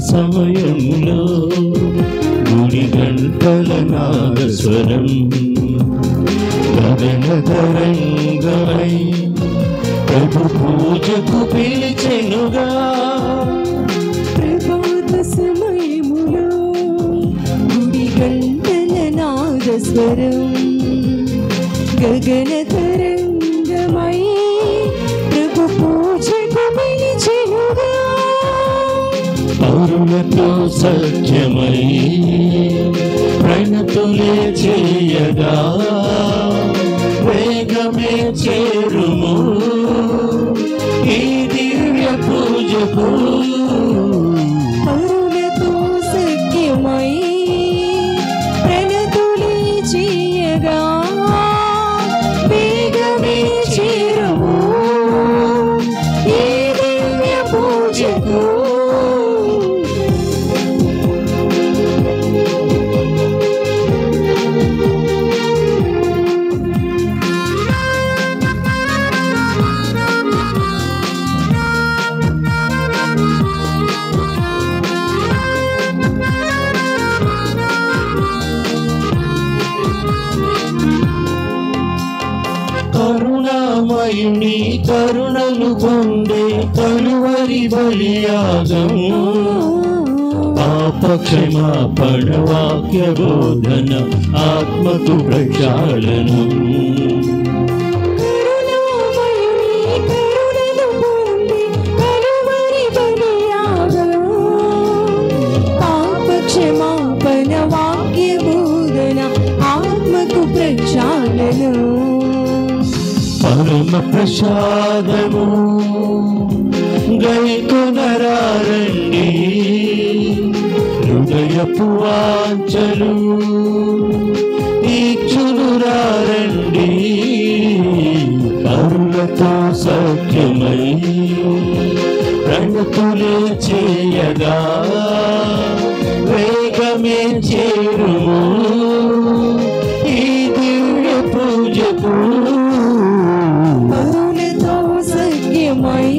సమయంలో గుడి గంటల నాదస్వరం గగన తరంగమై ప్రభు పూజకు పిలిచెనుగా. ప్రభాత సమయములో గుడి గంటల నాదస్వరం గగన తరంగమై ప్రభు పూజకు పిలిచెనుగా. పరులతో సత్యమై ప్రణతులే చేయగా వేగమే చేరుము ఈ దివ్య పూజకు. పరులతో సత్యమై ప్రణతులే చేయగా వేగమే చేరుము ఈ దివ్య పూజకు. కరుణామయుని కరుణలు పొందే కలువరి బలియాగం పాపక్షమాపణ వాక్య బోధన ఆత్మకు ప్రక్షాళనం. క్షమాపణ వాక్య బోధన ఆత్మకు ప్రక్షాళనం. పరమ ప్రసాదము గైకొనరారండి హృదయపు వాంఛలు తీర్చునురారండి. పరులతో సఖ్యమై ప్రణతులే చేయగా వేగమే చేరుము ఈ దివ్య పూజకు. పరులతో సఖ్యమై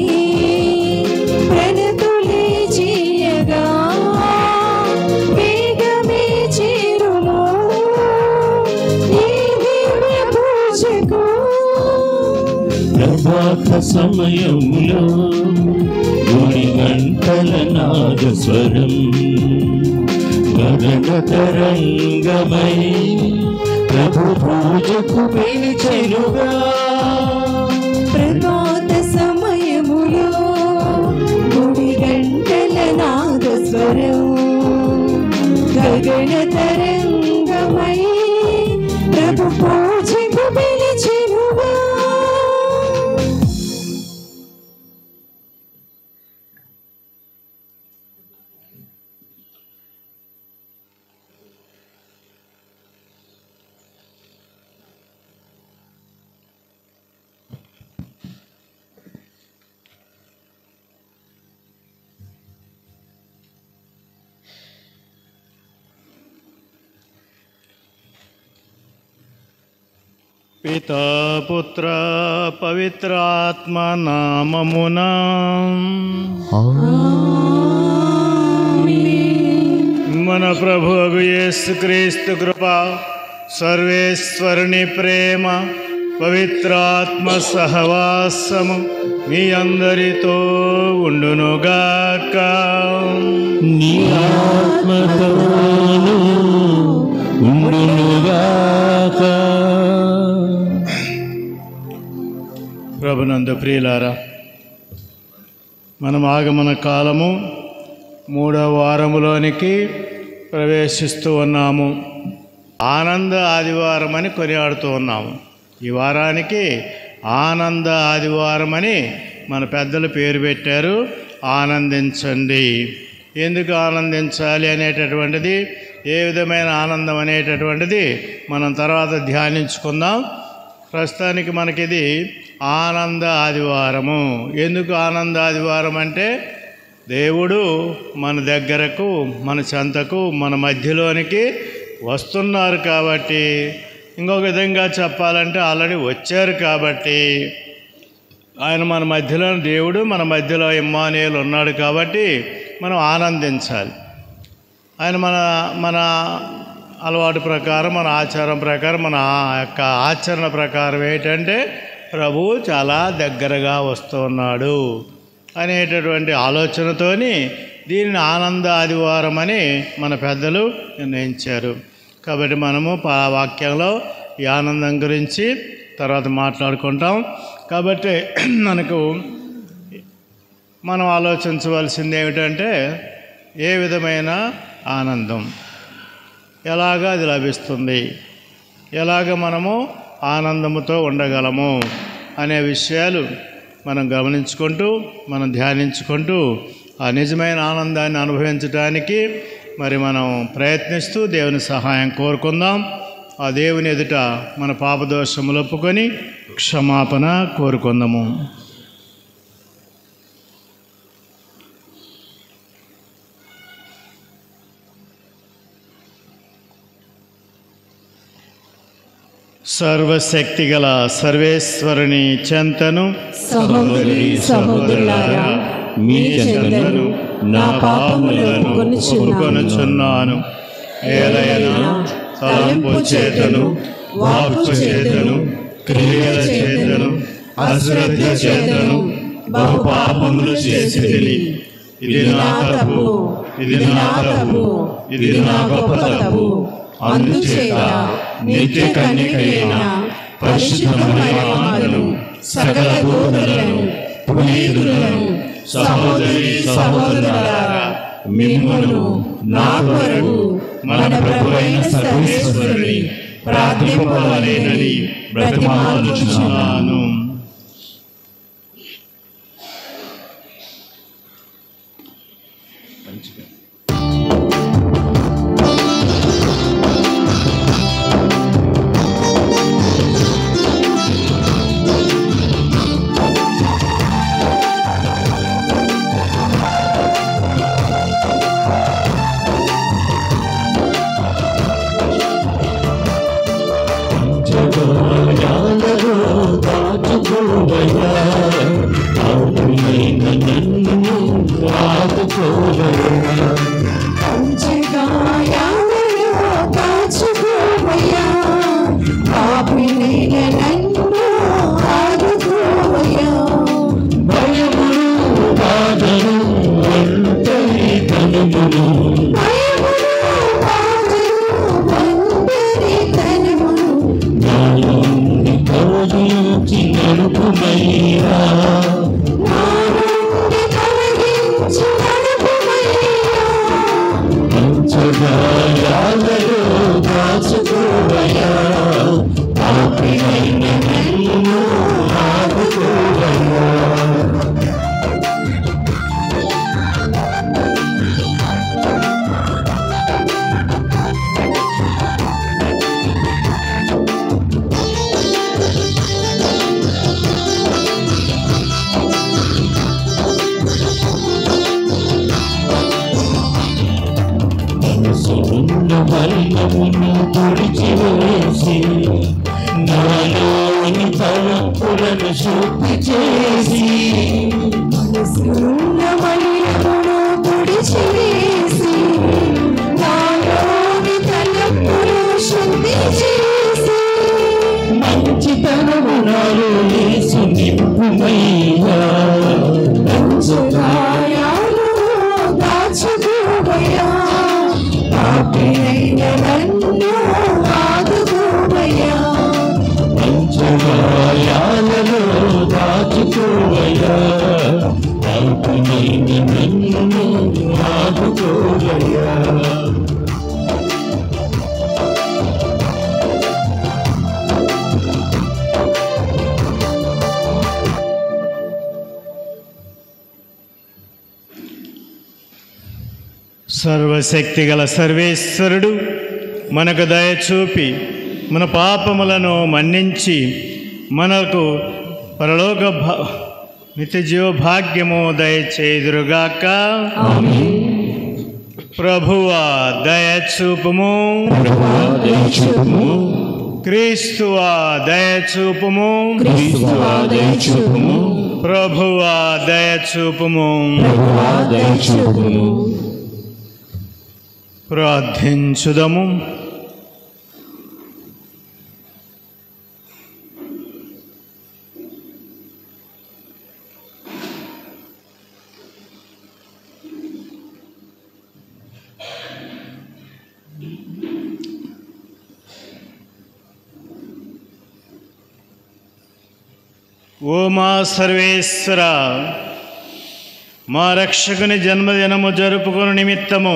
ప్రణతులే చేయగా వేగమే చేరుము ఈ దివ్య పూజకు. ప్రభాత సమయంలో గుడి గంటల నాదస్వరం గగన తరంగమై ప్రభు పూజకు పిలిచెనుగా. ప్రభాత సమయములో గుడి గంటల నాదస్వరం గగన తరంగమై ప్రభు పూజకు పిలిచెనుగా. పితా పుత్ర పవిత్రాత్మ నామమునా మన ప్రభువు యేసుక్రీస్తు కృప సర్వేశ్వరుని ప్రేమ పవిత్రాత్మ సహవాసము మీ అందరితో ఉండునుగాక. నీ ఆత్మతోను ఉండునుగాక. ప్రభునందు ప్రియులారా, మనం ఆగమన కాలము 3వ వారములోనికి ప్రవేశిస్తూ ఉన్నాము. ఆనంద ఆదివారం అని కొనియాడుతూ ఉన్నాము. ఈ వారానికి ఆనంద ఆదివారం అని మన పెద్దలు పేరు పెట్టారు. ఆనందించండి. ఎందుకు ఆనందించాలి అనేటటువంటిది, ఏ విధమైన ఆనందం అనేటటువంటిది మనం తర్వాత ధ్యానించుకుందాం. ప్రస్తుతానికి మనకిది ఆనంద ఆదివారము. ఎందుకు ఆనంద ఆదివారం అంటే, దేవుడు మన దగ్గరకు, మన చెంతకు, మన మధ్యలోనికి వస్తున్నారు కాబట్టి, ఇంకొక విధంగా చెప్పాలంటే ఆల్రెడీ వచ్చారు కాబట్టి, ఆయన మన మధ్యలో, దేవుడు మన మధ్యలో ఇమ్మానుయేలు ఉన్నాడు కాబట్టి మనం ఆనందించాలి. ఆయన మన మన అలవాటు ప్రకారం, మన ఆచారం ప్రకారం, మన యొక్క ఆచరణ ప్రకారం ఏంటంటే ప్రభువు చాలా దగ్గరగా వస్తున్నాడు అనేటటువంటి ఆలోచనతోని దీనిని ఆనంద ఆదివారం అని మన పెద్దలు నిర్ణయించారు. కాబట్టి మనము వాక్యంలో ఈ ఆనందం గురించి తర్వాత మాట్లాడుకుంటాం. కాబట్టి మనం ఆలోచించవలసింది ఏమిటంటే ఏ విధమైన ఆనందం, ఎలాగ అది లభిస్తుంది, ఎలాగ మనము ఆనందముతో ఉండగలము అనే విషయాలు మనం గమనించుకుంటూ, మనం ధ్యానించుకుంటూ ఆ నిజమైన ఆనందాన్ని అనుభవించడానికి మరి మనం ప్రయత్నిస్తూ దేవుని సహాయం కోరుకుందాం. ఆ దేవుని ఎదుట మన పాపదోషములు ఒప్పుకొని క్షమాపణ కోరుకుందాము. సర్వశక్తిగల సర్వేశ్వరుని చెంతను సహోదరి సహోదరులారా, మీ చెంతను నా పాపములను ఒప్పుకొనుచున్నాను. ఏలైనా తలంపు చేతను, వాక్కు చేతను, క్రియల చేతను, అశ్రద్ధ చేతను బహు పాపములు చేసితిని. ఇది నా తప్పు, ఇది నా తప్పు, ఇది నా గొప్ప తప్పు. అందుచేత నిత్య కన్యకైన పరిశుద్ధ మరియమ్మను, సకల దూతలను, పునీతులను, సహోదరి సహోదరులారా, మిమ్మును నా కొరకు మన ప్రభువైన సర్వేశ్వరుని ప్రార్థింపవలెనని బ్రతిమాలుచున్నాను. సర్వశక్తిగల సర్వేశ్వరుడు మనకు దయ చూపి మన పాపములను మన్నించి మనకు పరలోక నిత్య జీవ భాగ్యము దయచేయుదురుగాక. ప్రభువా దయ చూపుము. క్రీస్తువా దయచూపుము, క్రీస్తువా దయచూపుము, ప్రభువా దయచూపుము. ప్రభువా దయచూపుము. ప్రార్థించుదము. ఓ మా సర్వేశ్వర, మా రక్షకుని జన్మదినము జరుపుకుని నిమిత్తము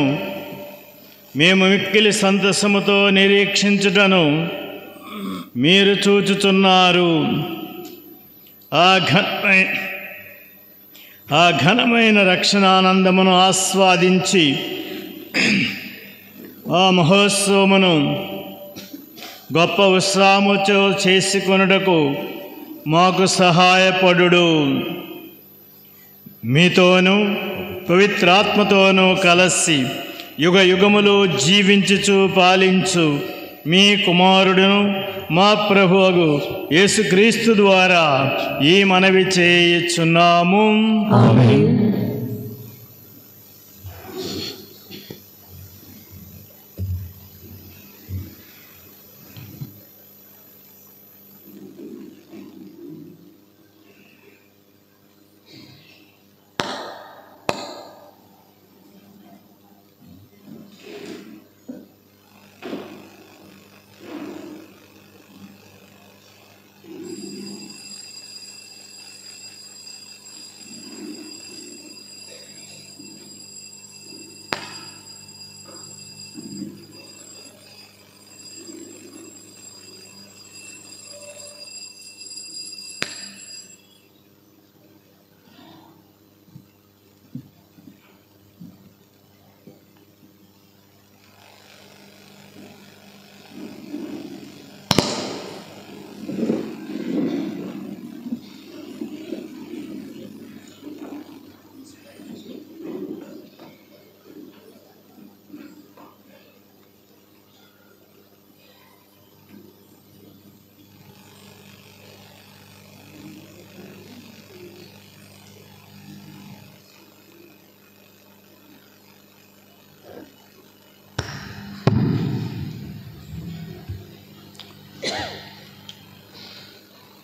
మేము మిక్కిలి సంతసముతో నిరీక్షించుటను మీరు చూచుచున్నారు. ఆ ఘనమైన రక్షణానందమును ఆస్వాదించి ఆ మహోత్సవమును గొప్ప ఉత్సాహముతో చేసుకొనుటకు మాకు సహాయపడుడు. మీతోనూ పవిత్రాత్మతోనూ కలసి యుగ యుగములు జీవించుచు పాలించు మీ కుమారుడును మా ప్రభువు యేసుక్రీస్తు ద్వారా ఈ మనవి చేయుచున్నాము. ఆమేన్.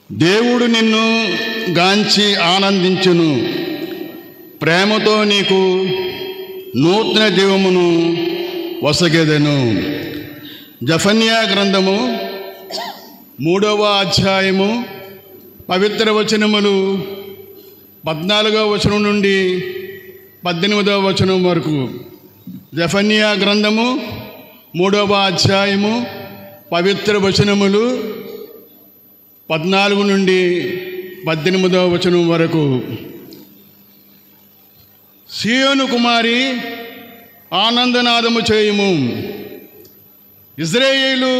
దేవుడు నిన్ను గాంచి ఆనందించును, ప్రేమతో నీకు నూతన జీవమును వసగెదెను. జఫన్యా గ్రంథము 3వ అధ్యాయము పవిత్ర వచనములు 14వ వచనం నుండి 18వ వచనం వరకు. జఫన్యా గ్రంథము 3వ అధ్యాయము పవిత్ర వచనములు 14 నుండి 18వ వచనం వరకు. సీయోను కుమారి ఆనందనాదము చేయుము, ఇజ్రాయేలు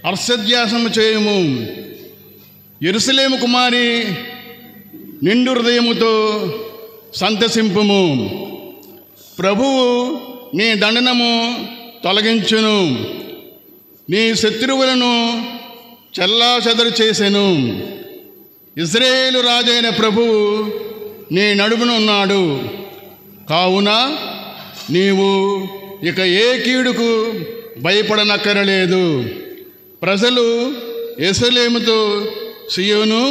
హర్షధ్యాసము చేయుము. యెరూషలేము కుమారి నిండు హృదయముతో సంతసింపుము. ప్రభువు నీ దండనము తొలగించును, నీ శత్రువులను చెల్లాచెదరు చేసెను. ఇజ్రాయేలు రాజైన ప్రభువు నీ నడుమున ఉన్నాడు, కావున నీవు ఇక ఏ కీడుకు భయపడనక్కరలేదు. ప్రజలు యెరూషలేముతో, సీయోను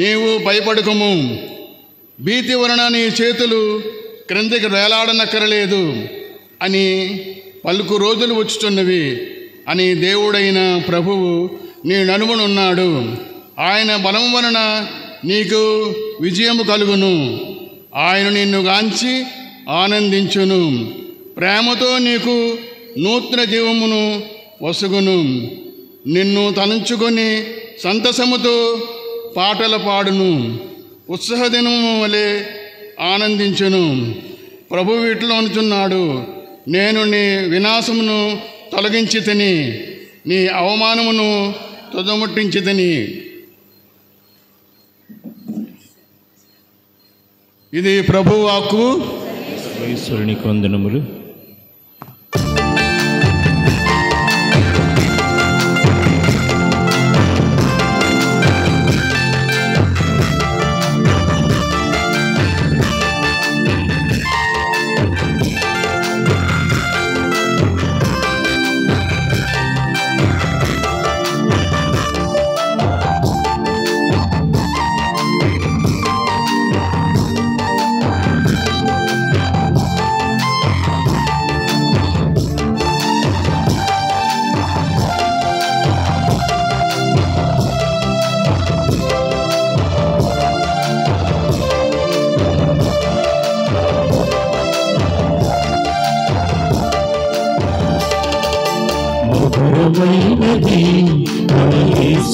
నీవు భయపడకుము, భీతి వలన నీ చేతులు క్రిందికి వేలాడనక్కరలేదు అని పలుకు రోజులు వచ్చుచున్నవి అని దేవుడైన ప్రభువు నీ నడుమునున్నాడు. ఆయన బలం వలన నీకు విజయము కలుగును. ఆయన నిన్ను గాంచి ఆనందించును, ప్రేమతో నీకు నూతన జీవమును వసుగును. నిన్ను తలంచుకొని సంతసముతో పాటలు పాడును, ఉత్సాహదినము వలె ఆనందించును. ప్రభువు ఇట్లా అనుచున్నాడు, నేను నీ వినాశమును తొలగించి తిని, నీ అవమానమును తుదముట్టించి తిని. ఇది ప్రభువు వాక్కు. ఈశ్వరునికి వందనములు.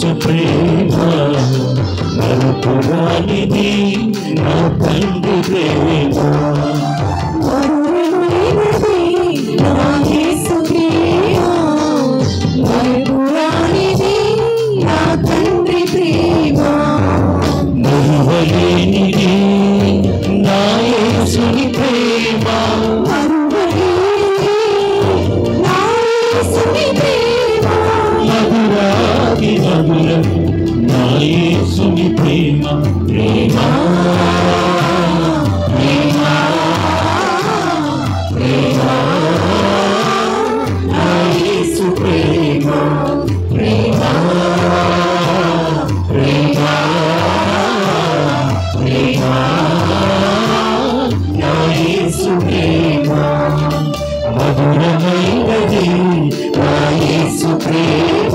యేసు ప్రేమ మరుపురానిది నా తండ్రి ప్రేమ మధురమైనది నా యేసు ప్రేమ మరుపురానిది నా తండ్రి ప్రేమ మరువలేనిది నా యేసుని ప్రేమ మరువలేనిది నా యేసుని ప్రేమ మధురాది మధురం నా యేసుని ప్రేమ ప్రేమ ప్రేమ ప్రేమ నా యేసు ప్రేమ ప్రేమ ప్రేమ ప్రేమ నా యేసు ప్రేమ మధురమైనది నా యేసు ప్రేమ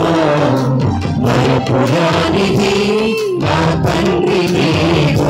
మరపురానిది నా తండ్రి ప్రేమ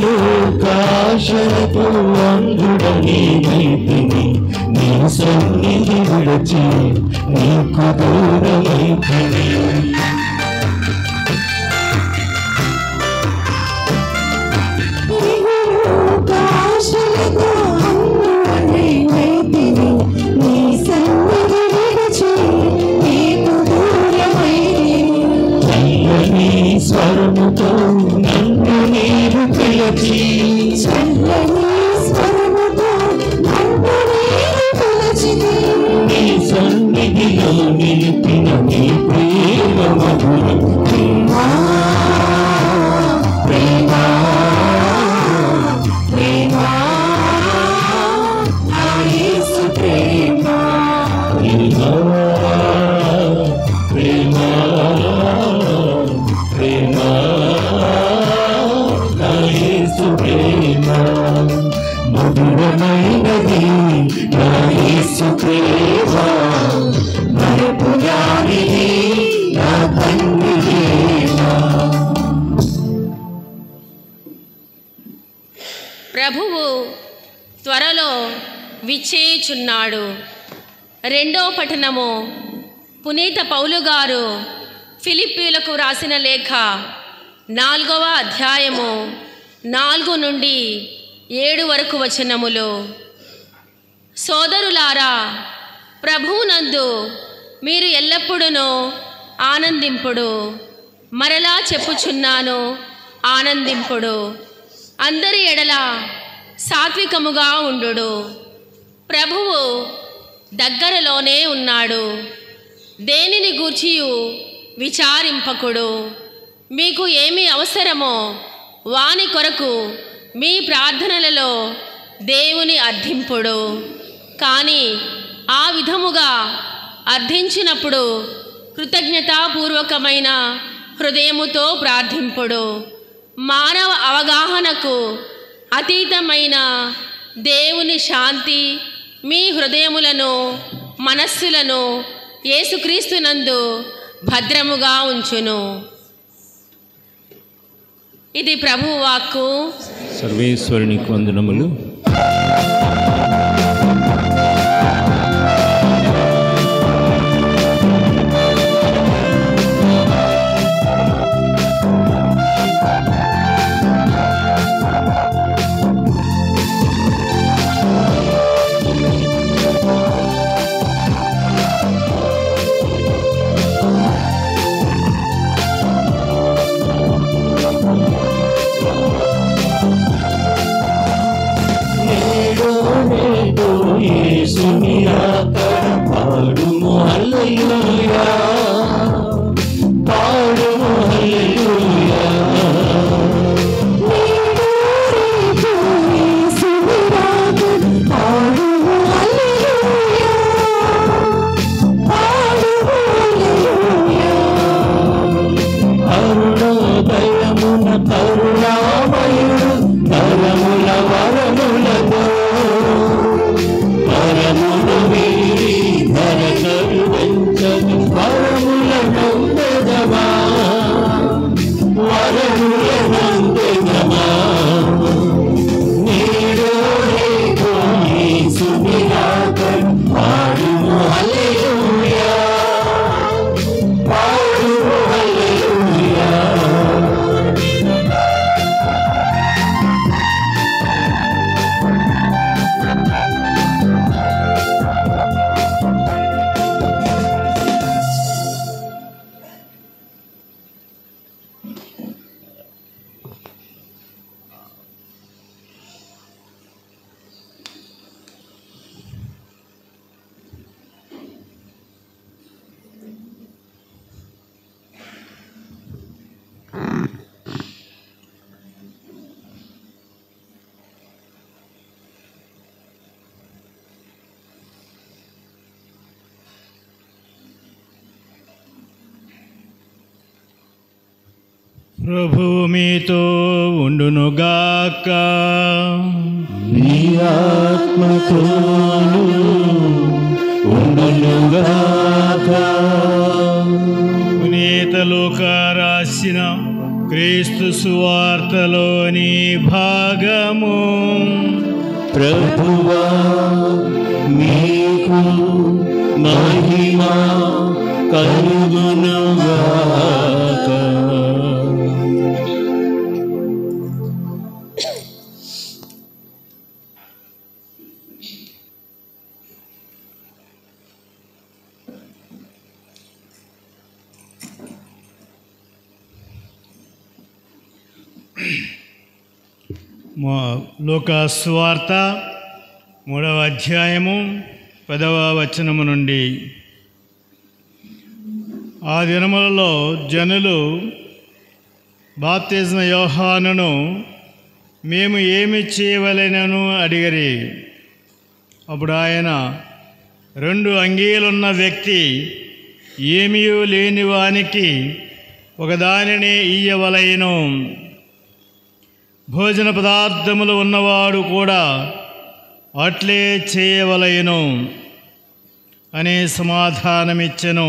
లోకాశలతో అంధుడని మైతిని నీ సన్నిధి విడచి నీకు దూరమైతిని లోకాశలతో అంధుడని మైతిని నీ సన్నిధి విడచి నీకు దూరమైతిని చల్లని స్వరముతో నన్ను నీవు పిలిచి చల్లని స్వరముతో నన్ను నీవు పిలిచితి నీ సన్నిధిలో నిలిపిన నీ ప్రేమ మధురం ప్రేమ ప్రేమ ప్రేమ నా యేసు ప్రేమ ప్రేమ ప్రేమ ప్రేమ నా యేసు ప్రేమ మధురమైనది నా యేసు ప్రేమ మరపురానిది నా తండ్రి ప్రేమ ప్రభువు త్వరలో విచ్చేయుచున్నాడు. రెండో పఠనము పునీత పౌలు గారు ఫిలిప్పీలకు రాసిన లేఖ 4వ అధ్యాయము 4 నుండి 7 వరకు వచనములు. సోదరులారా, ప్రభువునందు మీరు ఎల్లప్పుడూ ఆనందింపుడు. మరలా చెప్పుచున్నాను, ఆనందింపుడు. అందరి ఎడల సాత్వికముగా ఉండుడు. ప్రభువు దగ్గరలోనే ఉన్నాడు. దేనిని గూర్చియు విచారింపకుడు. మీకు ఏమి అవసరమో వాని కొరకు మీ ప్రార్థనలలో దేవుని అర్థింపుడు. కానీ ఆ విధముగా అర్థించినప్పుడు కృతజ్ఞతాపూర్వకమైన హృదయముతో ప్రార్థింపుడు. మానవ అవగాహనకు అతీతమైన దేవుని శాంతి మీ హృదయములను మనస్సులను యేసుక్రీస్తునందు భద్రముగా ఉంచును. ఇది ప్రభువు వాక్కు. సర్వేశ్వరునికి వందనములు. ప్రభువు మీతో ఉండునుగాక. నీ ఆత్మతోను ఉండునుగాక. పునీత లూకా రాసిన క్రీస్తు సువార్తలోని భాగము. ప్రభువా మీకు మహిమ కలుగునుగాక. లూకా సువార్త 3వ అధ్యాయము 10వ వచనము నుండి. ఆ దినములలో జనులు బాప్తిస్మ యోహానును మేము ఏమి చేయవలెనను అడిగిరి. అప్పుడు ఆయన, 2 అంగీలున్న వ్యక్తి ఏమీ లేని వానికి ఒకదానిని ఇయ్యవలెను, భోజన పదార్థములు ఉన్నవాడు కూడా అట్లే చేయవలెను అని సమాధానమిచ్చెను.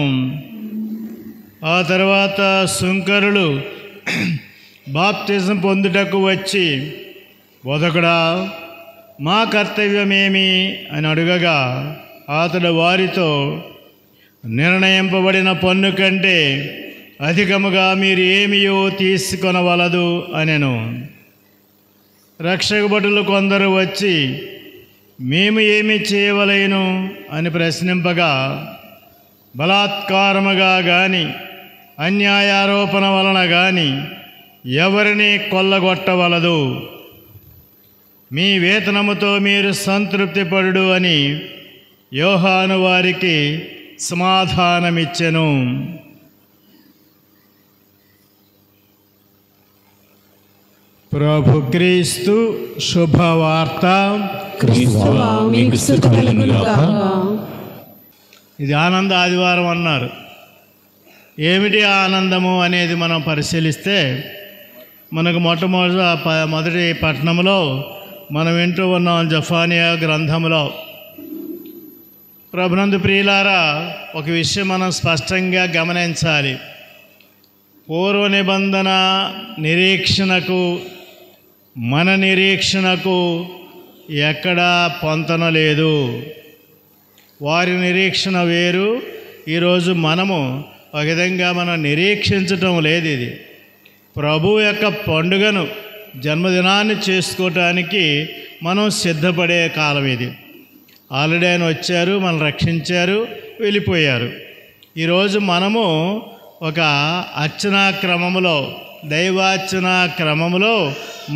ఆ తర్వాత సుంకరులు బాప్తిజం పొందుటకు వచ్చి, బోధకుడా, మా కర్తవ్యమేమి అని అడుగగా అతడు వారితో, నిర్ణయింపబడిన పన్ను కంటే అధికముగా మీరు ఏమియో తీసుకొనవలదు అనెను. రక్షక భటులు కొందరు వచ్చి, మేము ఏమి చేయవలెను అని ప్రశ్నింపగా, బలాత్కారముగా కానీ అన్యాయారోపణ వలన కానీ ఎవరిని కొల్లగొట్టవలదు, మీ వేతనముతో మీరు సంతృప్తి పడుడు అని యోహాను వారికి సమాధానమిచ్చెను. ప్రభు క్రీస్తు శుభవార్త. క్రీస్తువా మీకు స్తుతి కలుగునుగాక. ఇది ఆనంద ఆదివారం అన్నారు. ఏమిటి ఆనందము అనేది మనం పరిశీలిస్తే మనకు మొదటి పట్టణంలో మనం వింటూ ఉన్నాం జఫానియా గ్రంథంలో. ప్రభునందు ప్రియులారా, ఒక విషయం మనం స్పష్టంగా గమనించాలి. పూర్వ నిబంధన నిరీక్షణకు మన నిరీక్షణకు ఎక్కడా పొంతన లేదు. వారి నిరీక్షణ వేరు, ఈరోజు మనము ఒక విధంగా మనం నిరీక్షించటం లేదు. ఇది ప్రభు యొక్క పండుగను, జన్మదినాన్ని చేసుకోవటానికి మనం సిద్ధపడే కాలం ఇది. ఆల్రెడీ ఆయన వచ్చారు, మనం రక్షించారు, వెళ్ళిపోయారు. ఈరోజు మనము ఒక అర్చనా క్రమములో, దైవార్చనా క్రమములో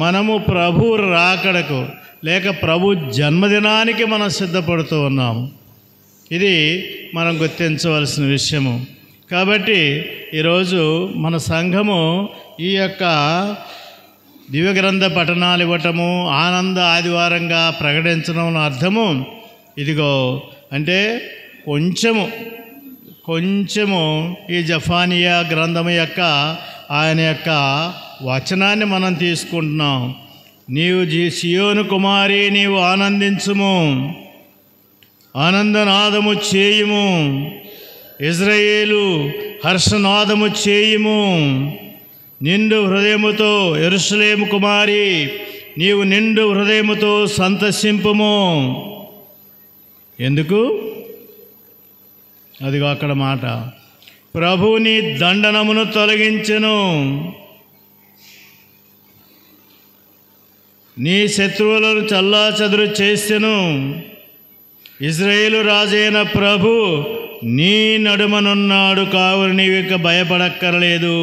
మనము ప్రభు రాకడకు లేక ప్రభు జన్మదినానికి మనం సిద్ధపడుతూ ఉన్నాము. ఇది మనం గుర్తించవలసిన విషయము. కాబట్టి ఈరోజు మన సంఘము ఈ యొక్క దివ్యగ్రంథ పఠనాలు ఇవ్వటము, ఆనంద ఆదివారంగా ప్రకటించడం అర్థము ఇదిగో. అంటే కొంచెము ఈ జఫానియా గ్రంథము యొక్క ఆయన యొక్క వచనాన్ని మనం తీసుకుంటున్నాం. నీవు సియోను కుమారి, నీవు ఆనందించుము, ఆనందనాదము చేయుము, ఇజ్రాయేలు హర్షనాదము చేయుము, నిండు హృదయముతో యెరూషలేము కుమారి, నీవు నిండు హృదయముతో సంతసింపుము. ఎందుకు? అదిగో అక్కడ మాట, ప్రభువు నీ దండనమును తొలగించెను, నీ శత్రువులను చల్లాచెదురు చేసెను, ఇజ్రాయేలు రాజైన ప్రభు నీ నడుమనున్నాడు, కావున నీవు ఇక భయపడక్కర్లేదు.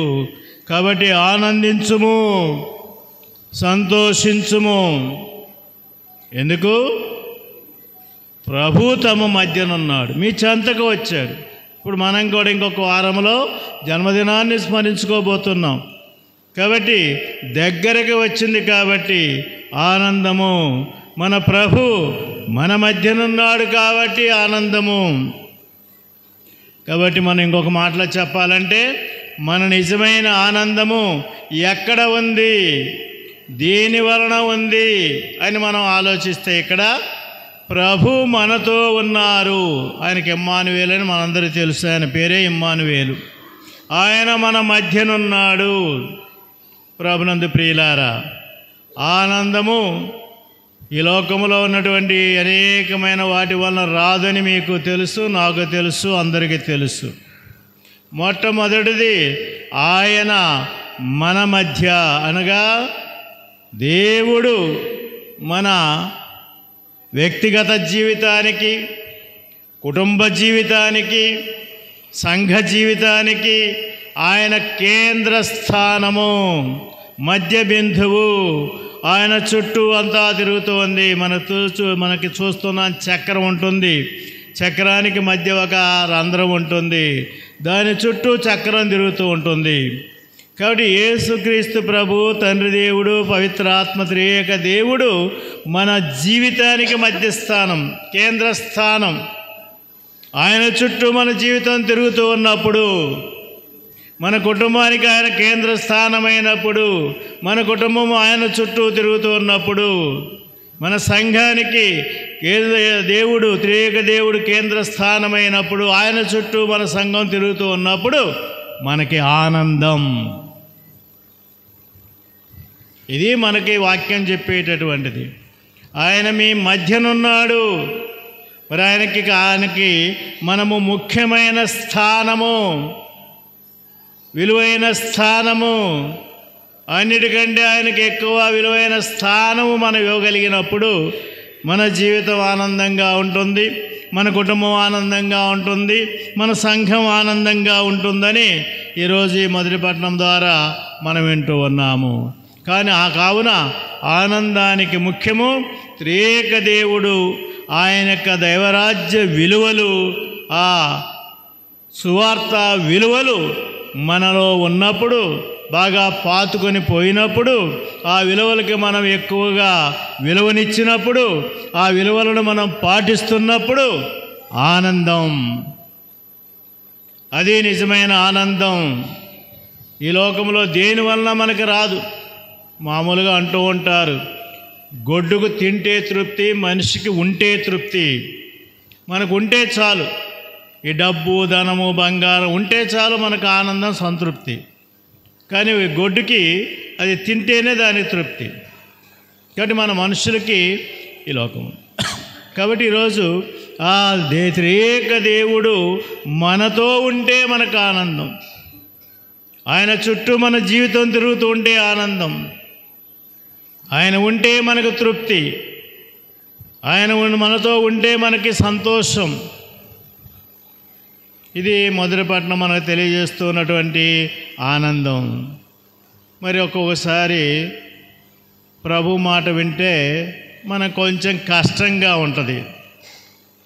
కాబట్టి ఆనందించుము, సంతోషించుము. ఎందుకు? ప్రభు తమ మధ్యనున్నాడు, మీ చెంతకు వచ్చాడు. ఇప్పుడు మనం కూడా ఇంకొక వారంలో జన్మదినాన్ని స్మరించుకోబోతున్నాం. కాబట్టి దగ్గరకు వచ్చింది, కాబట్టి ఆనందము. మన ప్రభు మన మధ్యనున్నాడు కాబట్టి ఆనందము. కాబట్టి మనం ఇంకొక మాటలో చెప్పాలంటే మన నిజమైన ఆనందము ఎక్కడ ఉంది, దేని వలన ఉంది అని మనం ఆలోచిస్తే ఇక్కడ ప్రభు మనతో ఉన్నారు. ఆయనకి ఇమ్మానువేలు అని మనందరికీ తెలుసు. ఆయన పేరే ఇమ్మానువేలు. ఆయన మన మధ్యనున్నాడు. ప్రభునందు ప్రియులారా, ఆనందము ఈ లోకములో ఉన్నటువంటి అనేకమైన వాటి వలన రాదని మీకు తెలుసు, నాకు తెలుసు, అందరికీ తెలుసు. మొట్టమొదటిది ఆయన మన మధ్య అనగా దేవుడు మన వ్యక్తిగత జీవితానికి, కుటుంబ జీవితానికి, సంఘ జీవితానికి ఆయన కేంద్ర స్థానము, మధ్య బిందువు. ఆయన చుట్టూ అంతా తిరుగుతూ ఉంది. మనకి చూస్తున్న చక్రం ఉంటుంది. చక్రానికి మధ్య ఒక రంధ్రం ఉంటుంది. దాని చుట్టూ చక్రం తిరుగుతూ ఉంటుంది. కాబట్టి యేసుక్రీస్తు ప్రభు, తండ్రి దేవుడు, పవిత్రాత్మ త్రియేక దేవుడు మన జీవితానికి మధ్యస్థానం, కేంద్ర స్థానం. ఆయన చుట్టూ మన జీవితం తిరుగుతూ ఉన్నప్పుడు, మన కుటుంబానికి ఆయన కేంద్ర స్థానమైనప్పుడు, మన కుటుంబం ఆయన చుట్టూ తిరుగుతూ ఉన్నప్పుడు, మన సంఘానికి దేవుడు, త్రియేక దేవుడు కేంద్ర స్థానమైనప్పుడు, ఆయన చుట్టూ మన సంఘం తిరుగుతూ ఉన్నప్పుడు మనకి ఆనందం. ఇది మనకి వాక్యం చెప్పేటటువంటిది. ఆయన మీ మధ్యనున్నాడు. మరి ఆయనకి మనము ముఖ్యమైన స్థానము, విలువైన స్థానము, అన్నిటికంటే ఆయనకి ఎక్కువ విలువైన స్థానము మనం ఇవ్వగలిగినప్పుడు మన జీవితం ఆనందంగా ఉంటుంది, మన కుటుంబం ఆనందంగా ఉంటుంది, మన సంఘం ఆనందంగా ఉంటుందని ఈరోజు ఈ మొదటి పట్టణం ద్వారా మనం వింటూ ఉన్నాము. కానీ కావున ఆనందానికి ముఖ్యము త్రియేక దేవుడు, ఆయన యొక్క దైవరాజ్య విలువలు, ఆ సువార్త విలువలు మనలో ఉన్నప్పుడు, బాగా పాతుకొని పోయినప్పుడు, ఆ విలువలకి మనం ఎక్కువగా విలువనిచ్చినప్పుడు, ఆ విలువలను మనం పాటిస్తున్నప్పుడు ఆనందం, అది నిజమైన ఆనందం. ఈ లోకంలో దేనివల్ల మనకి రాదు. మామూలుగా అంటూ ఉంటారు, గొడ్డుకు తింటే తృప్తి, మనిషికి ఉంటే తృప్తి. మనకు ఉంటే చాలు, ఈ డబ్బు, ధనము, బంగారం ఉంటే చాలు మనకు ఆనందం, సంతృప్తి. కానీ గొడ్డుకి అది తింటేనే దాని తృప్తి. కాబట్టి మన మనుషులకి ఈ లోకం. కాబట్టి ఈరోజు ఆ త్రియేక దేవుడు మనతో ఉంటే మనకు ఆనందం. ఆయన చుట్టూ మన జీవితం తిరుగుతూ ఉంటే ఆనందం. ఆయన ఉంటే మనకు తృప్తి. ఆయన మనతో ఉంటే మనకి సంతోషం. ఇది మొదటి పట్టణం మనకు తెలియజేస్తున్నటువంటి ఆనందం. మరి ఒక్కొక్కసారి ప్రభు మాట వింటే మనకు కొంచెం కష్టంగా ఉంటుంది.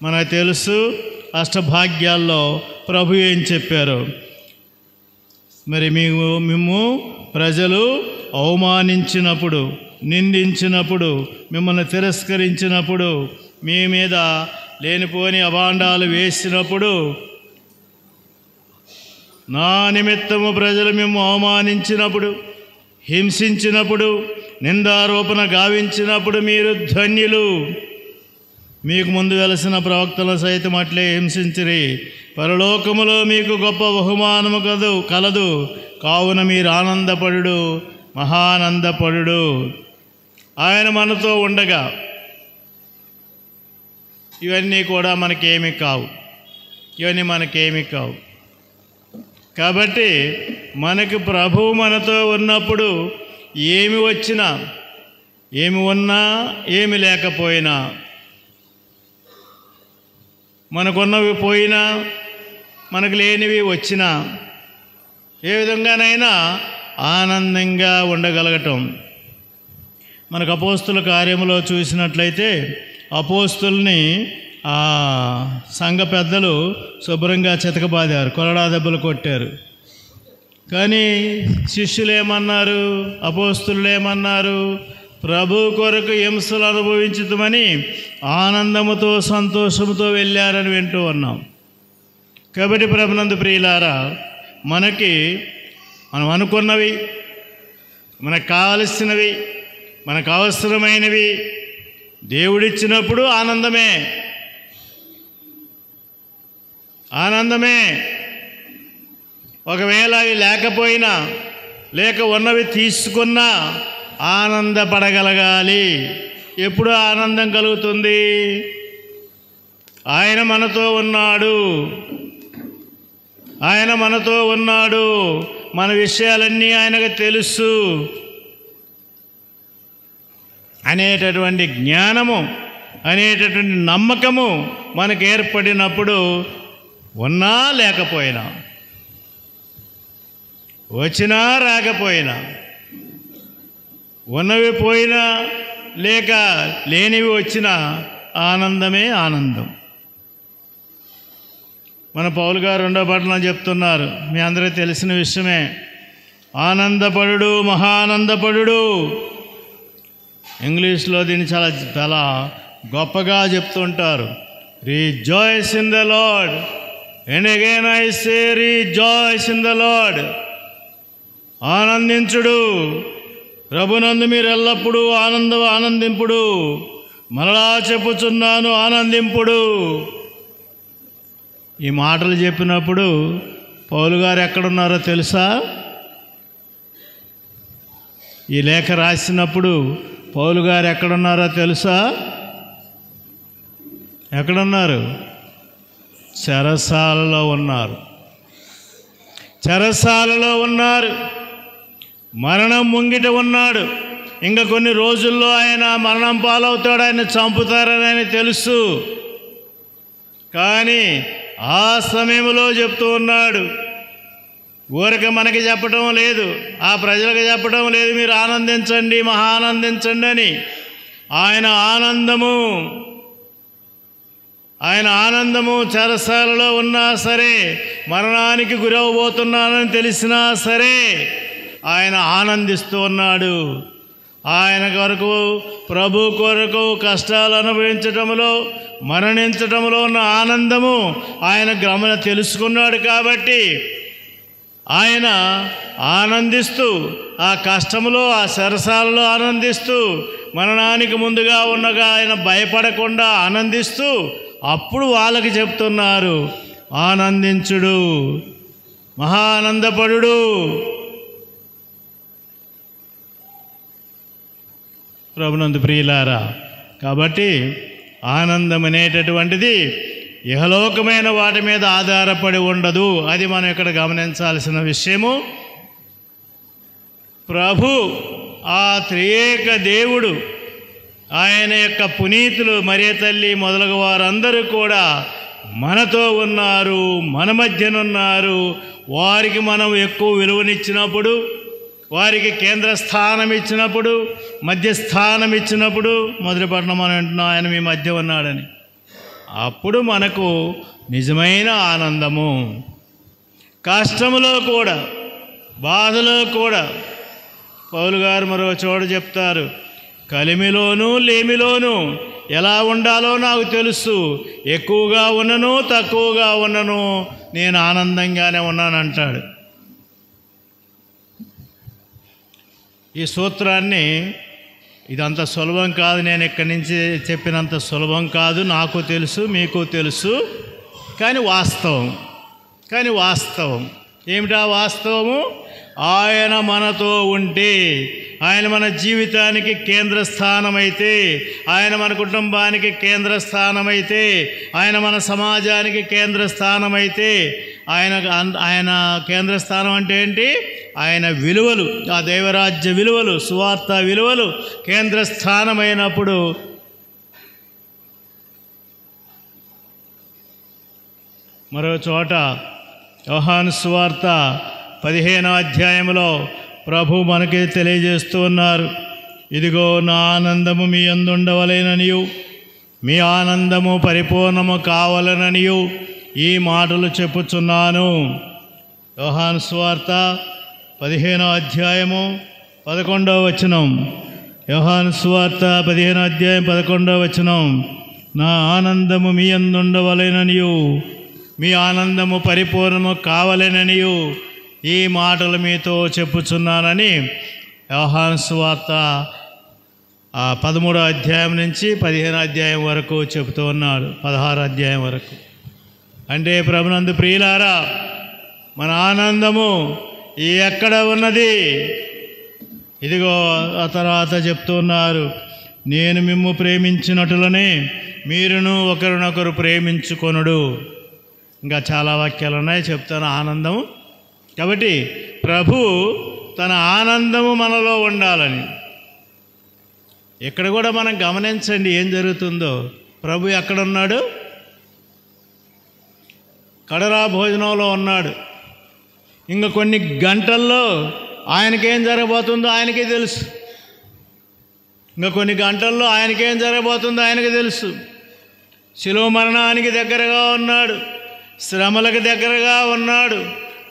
మనకు తెలుసు అష్టభాగ్యాల్లో ప్రభు ఏం చెప్పారు. మరి మేము ప్రజలు అవమానించినప్పుడు, నిందించినప్పుడు, మిమ్మల్ని తిరస్కరించినప్పుడు, మీ మీద లేనిపోని అభాండాలు వేసినప్పుడు, నా నిమిత్తము ప్రజలు మేము అవమానించినప్పుడు, హింసించినప్పుడు, నిందారోపణ గావించినప్పుడు మీరు ధన్యులు. మీకు ముందు వెలసిన ప్రవక్తలను సైతం అట్లే హింసించిరి. పరలోకములో మీకు గొప్ప బహుమానము కలదు. కావున మీరు ఆనందపడు, మహానందపడు. ఆయన మనతో ఉండగా ఇవన్నీ కూడా మనకేమీ కావు. కాబట్టి మనకు ప్రభువు మనతో ఉన్నప్పుడు ఏమి వచ్చినా, ఏమి ఉన్నా, ఏమి లేకపోయినా, మనకున్నవి పోయినా, మనకు లేనివి వచ్చినా, ఏ విధంగానైనా ఆనందంగా ఉండగలగటం. మనకు అపోస్తుల కార్యములో చూసినట్లయితే అపోస్తుల్ని సంఘ పెద్దలు శుభ్రంగా చితకబాదారు, కొరడా దెబ్బలు కొట్టారు. కానీ శిష్యులు ఏమన్నారు, అపోస్తులు ఏమన్నారు? ప్రభు కొరకు హింసలు అనుభవించుతామని ఆనందముతో, సంతోషముతో వెళ్ళారని వింటూ ఉన్నాం. కాబట్టి ప్రభునందు ప్రియులారా, మనం అనుకున్నవి, మనకు కావలసినవి, మనకు అవసరమైనవి దేవుడిచ్చినప్పుడు ఆనందమే. ఆనందమే. ఒకవేళ అవి లేకపోయినా, లేక ఉన్నవి తీసుకున్నా ఆనందపడగలగాలి. ఎప్పుడు ఆనందం కలుగుతుంది? ఆయన మనతో ఉన్నాడు, ఆయన మనతో ఉన్నాడు, మన విషయాలన్నీ ఆయనకు తెలుసు అనేటటువంటి జ్ఞానము, అనేటటువంటి నమ్మకము మనకు ఏర్పడినప్పుడు, ఉన్నా లేకపోయినా, వచ్చినా రాకపోయినా, ఉన్నవి పోయినా లేక లేనివి వచ్చినా ఆనందమే ఆనందం. మన పౌలు గారు 2వ పట్టణంలో చెప్తున్నారు, మీ అందరికీ తెలిసిన విషయమే. ఆనందపడుడు, మహానందపడుడు. ఇంగ్లీష్లో దీన్ని చాలా చాలా గొప్పగా చెప్తుంటారు. Rejoice in the Lord. And again I say rejoice in the Lord. ఆనందించుడు. ప్రభునందు మీరు ఎల్లప్పుడూ ఆనందింపుడు. మరలా చెప్పుచున్నాను, ఆనందింపుడు. ఈ మాటలు చెప్పినప్పుడు పౌలు గారు ఎక్కడున్నారో తెలుసా? ఈ లేఖ రాసినప్పుడు పౌలు గారు ఎక్కడున్నారో తెలుసా? ఎక్కడున్నారు? చెరసాలలో ఉన్నారు. చెరసాలలో ఉన్నారు. మరణం ముంగిట ఉన్నాడు. ఇంకా కొన్ని రోజుల్లో ఆయన మరణం పాలవుతాడు, ఆయన చంపుతారని ఆయన తెలుసు. కానీ ఆ సమయంలో చెప్తూ ఉన్నాడు, ఊరిక మనకి చెప్పడం లేదు, ఆ ప్రజలకు చెప్పడం లేదు, మీరు ఆనందించండి, మహానందించండి అని. ఆయన ఆనందము చెరసాలలో ఉన్నా సరే, మరణానికి గురవబోతున్నానని తెలిసినా సరే ఆయన ఆనందిస్తూ ఉన్నాడు. ఆయన కొరకు, ప్రభు కొరకు కష్టాలు అనుభవించటంలో, మరణించటంలో ఉన్న ఆనందము ఆయన తెలుసుకున్నాడు. కాబట్టి ఆయన ఆనందిస్తూ, ఆ కష్టంలో, ఆ సరసాలలో ఆనందిస్తూ, మరణానికి ముందుగా ఉండగా ఆయన భయపడకుండా ఆనందిస్తూ, అప్పుడు వాళ్ళకి చెప్తున్నారు, ఆనందించుడు, మహానందపడుడు. ప్రభునందు ప్రియులారా, కాబట్టి ఆనందం అనేటటువంటిది ఇహలోకమైన వాటి మీద ఆధారపడి ఉండదు. అది మనం ఇక్కడ గమనించాల్సిన విషయము. ప్రభు, ఆ త్రియేక దేవుడు, ఆయన యొక్క పునీతులు, మరియ తల్లి మొదలగు వారందరూ కూడా మనతో ఉన్నారు, మన మధ్యనున్నారు. వారికి మనం ఎక్కువ విలువనిచ్చినప్పుడు, వారికి కేంద్ర స్థానం ఇచ్చినప్పుడు, మధ్య స్థానం ఇచ్చినప్పుడు, మొదటి పట్టణం మనం వింటున్నాం ఆయన మీ మధ్య ఉన్నాడని, అప్పుడు మనకు నిజమైన ఆనందము. కష్టములో కూడా, బాధలో కూడా పౌలు గారు మరో చోట చెప్తారు, కలిమిలోనూ లేమిలోనూ ఎలా ఉండాలో నాకు తెలుసు, ఎక్కువగా ఉన్నను తక్కువగా ఉన్నను నేను ఆనందంగానే ఉన్నానంటాడు. ఈ సూత్రాన్ని, ఇదంత సులభం కాదు, నేను ఇక్కడి నుంచి చెప్పినంత సులభం కాదు, నాకు తెలుసు, మీకు తెలుసు. కానీ వాస్తవం ఏమిటా వాస్తవము? ఆయన మనతో ఉంటే, ఆయన మన జీవితానికి కేంద్ర స్థానమైతే, ఆయన మన కుటుంబానికి కేంద్ర స్థానమైతే, ఆయన మన సమాజానికి కేంద్ర స్థానమైతే, ఆయన కేంద్ర స్థానం అంటే ఏంటి? ఆయన విలువలు, ఆ దైవరాజ్య విలువలు, సువార్త విలువలు కేంద్ర స్థానమైనప్పుడు మరో చోట యోహాను సువార్త 15వ అధ్యాయంలో ప్రభు మనకి తెలియజేస్తూ ఉన్నారు, ఇదిగో నా ఆనందము మీ యందు ఉండవలెననియు, మీ ఆనందము పరిపూర్ణము కావాలననియు ఈ మాటలు చెప్పుచున్నాను. యోహాను సువార్త 15వ అధ్యాయము 11వ వచనం. యోహాను సువార్త 15వ అధ్యాయం 11వ వచనం. నా ఆనందము మీ యందు ఉండవలెననియు, మీ ఆనందము పరిపూర్ణము కావాలననియు ఈ మాటలు మీతో చెప్పుచున్నానని యోహాను సువార్త 13వ అధ్యాయం నుంచి 15వ అధ్యాయం వరకు చెబుతూ ఉన్నాడు, 16వ అధ్యాయం వరకు. అంటే ప్రభునందు ప్రియులారా, మన ఆనందము ఎక్కడ ఉన్నది? ఇదిగో ఆ తర్వాత చెప్తున్నారు, నేను మిమ్ము ప్రేమించినట్లునే మీరును ఒకరినొకరు ప్రేమించుకొనుడు. ఇంకా చాలా వాక్యాలు ఉన్నాయి, చెప్తాను ఆనందము. కాబట్టి ప్రభు తన ఆనందము మనలో ఉండాలని. ఇక్కడ కూడా మనం గమనించండి ఏం జరుగుతుందో. ప్రభు ఎక్కడున్నాడు? కడరా భోజనంలో ఉన్నాడు. ఇంకా కొన్ని గంటల్లో ఆయనకేం జరగబోతుందో ఆయనకే తెలుసు. ఇంకా కొన్ని గంటల్లో ఆయనకేం జరగబోతుందో ఆయనకి తెలుసు. శిలువ మరణానికి దగ్గరగా ఉన్నాడు, శ్రమలకు దగ్గరగా ఉన్నాడు,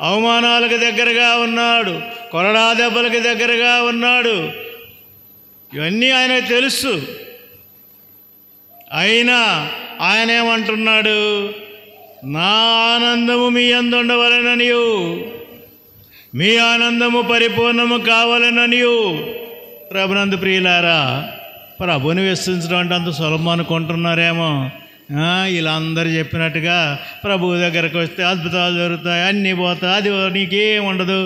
అవమానాలకు దగ్గరగా ఉన్నాడు, కొరడా దెబ్బలకు దగ్గరగా ఉన్నాడు. ఇవన్నీ ఆయనకు తెలుసు. అయినా ఆయన ఏమంటున్నాడు? నా ఆనందము మీ యందు ఉండవలెననియు, మీ ఆనందము పరిపూర్ణము కావాలననియు. ప్రభునందు ప్రియులారా, ప్రభుని విశ్వసించడం అంటే అంత సులభం అనుకుంటున్నారేమో. ఇలా అందరు చెప్పినట్టుగా ప్రభువు దగ్గరకు వస్తే అద్భుతాలు జరుగుతాయి, అన్నీ పోతాయి, అది నీకేం ఉండదు,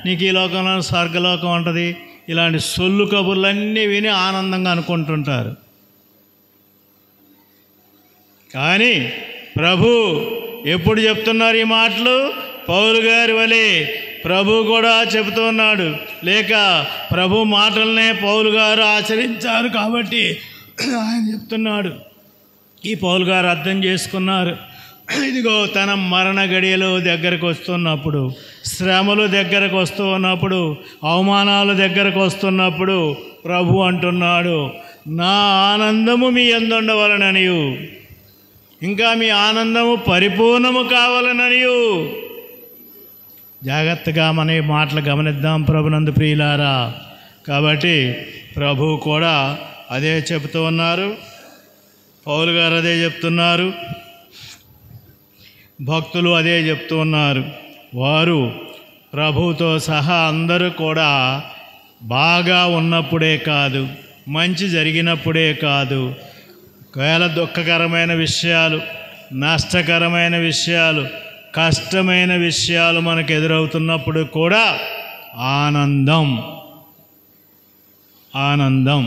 నీకు ఈ లోకంలో స్వర్గలోకం ఉంటుంది. ఇలాంటి సొల్లు కబుర్లన్నీ విని ఆనందంగా అనుకుంటుంటారు. కానీ ప్రభు ఎప్పుడు చెప్తున్నారు ఈ మాటలు? పౌలు గారి వలె ప్రభు కూడా చెబుతూ ఉన్నాడు. లేక ప్రభు మాటలనే పౌలు గారు ఆచరించారు కాబట్టి ఆయన చెప్తున్నాడు. ఈ పౌలు గారు అర్థం చేసుకున్నారు. ఇదిగో తన మరణ గడియలు దగ్గరకు వస్తున్నప్పుడు, శ్రమలు దగ్గరకు వస్తూ ఉన్నప్పుడు, అవమానాలు దగ్గరకు వస్తున్నప్పుడు ప్రభు అంటున్నాడు, నా ఆనందము మీ యందు ఉండవలెననియు, ఇంకా మీ ఆనందము పరిపూర్ణము కావాలననియు. జాగ్రత్తగా మన ఈ మాటలు గమనిద్దాం ప్రభునందు ప్రియులారా. కాబట్టి ప్రభు కూడా అదే చెబుతూ ఉన్నారు, పౌలు గారు అదే చెప్తున్నారు, భక్తులు అదే చెప్తూ ఉన్నారు. వారు ప్రభువుతో సహా అందరూ కూడా బాగా ఉన్నప్పుడే కాదు, మంచి జరిగినప్పుడే కాదు, ఒకవేళ దుఃఖకరమైన విషయాలు, నష్టకరమైన విషయాలు, కష్టమైన విషయాలు మనకు ఎదురవుతున్నప్పుడు కూడా ఆనందం ఆనందం.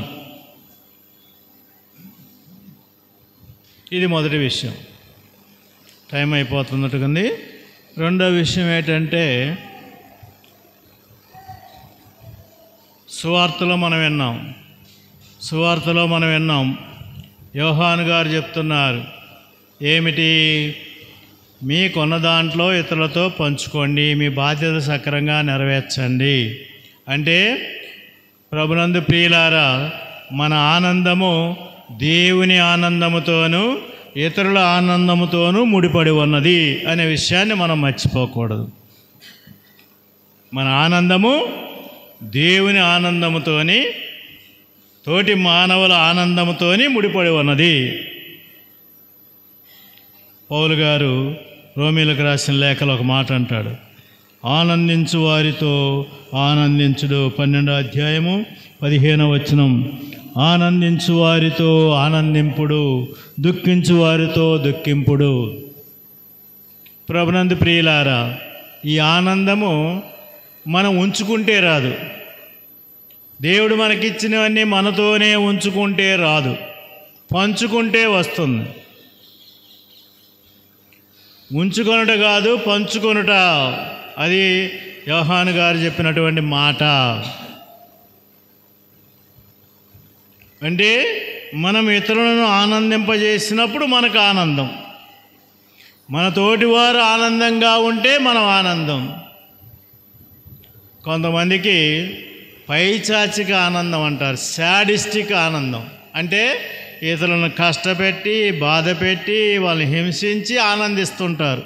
ఇది మొదటి విషయం. టైం అయిపోతున్నట్టుకుంది. రెండో విషయం ఏంటంటే, సువార్తలో మనం విన్నాం యోహాను గారు చెప్తున్నారు ఏమిటి? మీకున్న దాంట్లో ఇతరులతో పంచుకోండి, మీ బాధ్యత సక్రమంగా నెరవేర్చండి. అంటే ప్రభునందు ప్రియులారా, మన ఆనందము దేవుని ఆనందముతోనూ ఇతరుల ఆనందముతోనూ ముడిపడి ఉన్నది అనే విషయాన్ని మనం మర్చిపోకూడదు. మన ఆనందము దేవుని ఆనందముతోని, తోటి మానవుల ఆనందముతోని ముడిపడి ఉన్నది. పౌలు గారు రోమీలకు రాసిన లేఖలో ఒక మాట అంటాడు, ఆనందించు వారితో ఆనందించుడు. 12వ అధ్యాయము 15వ వచనం, ఆనందించు వారితో ఆనందింపుడు, దుఃఖించు వారితో దుఃఖింపుడు. ప్రభునందు ప్రియులారా, ఈ ఆనందము మనం ఉంచుకుంటే రాదు. దేవుడు మనకిచ్చినవన్నీ మనతోనే ఉంచుకుంటే రాదు, పంచుకుంటే వస్తుంది. ఉంచుకొనుట కాదు, పంచుకొనుట. అది యోహాను గారు చెప్పినటువంటి మాట. అంటే మనం ఇతరులను ఆనందింపజేసినప్పుడు మనకు ఆనందం, మన తోటి వారు ఆనందంగా ఉంటే మనం ఆనందం. కొంతమందికి పైచాచిక ఆనందం అంటారు, శాడిస్టిక్ ఆనందం. అంటే ఇతరులను కష్టపెట్టి, బాధ పెట్టి, వాళ్ళని హింసించి ఆనందిస్తుంటారు.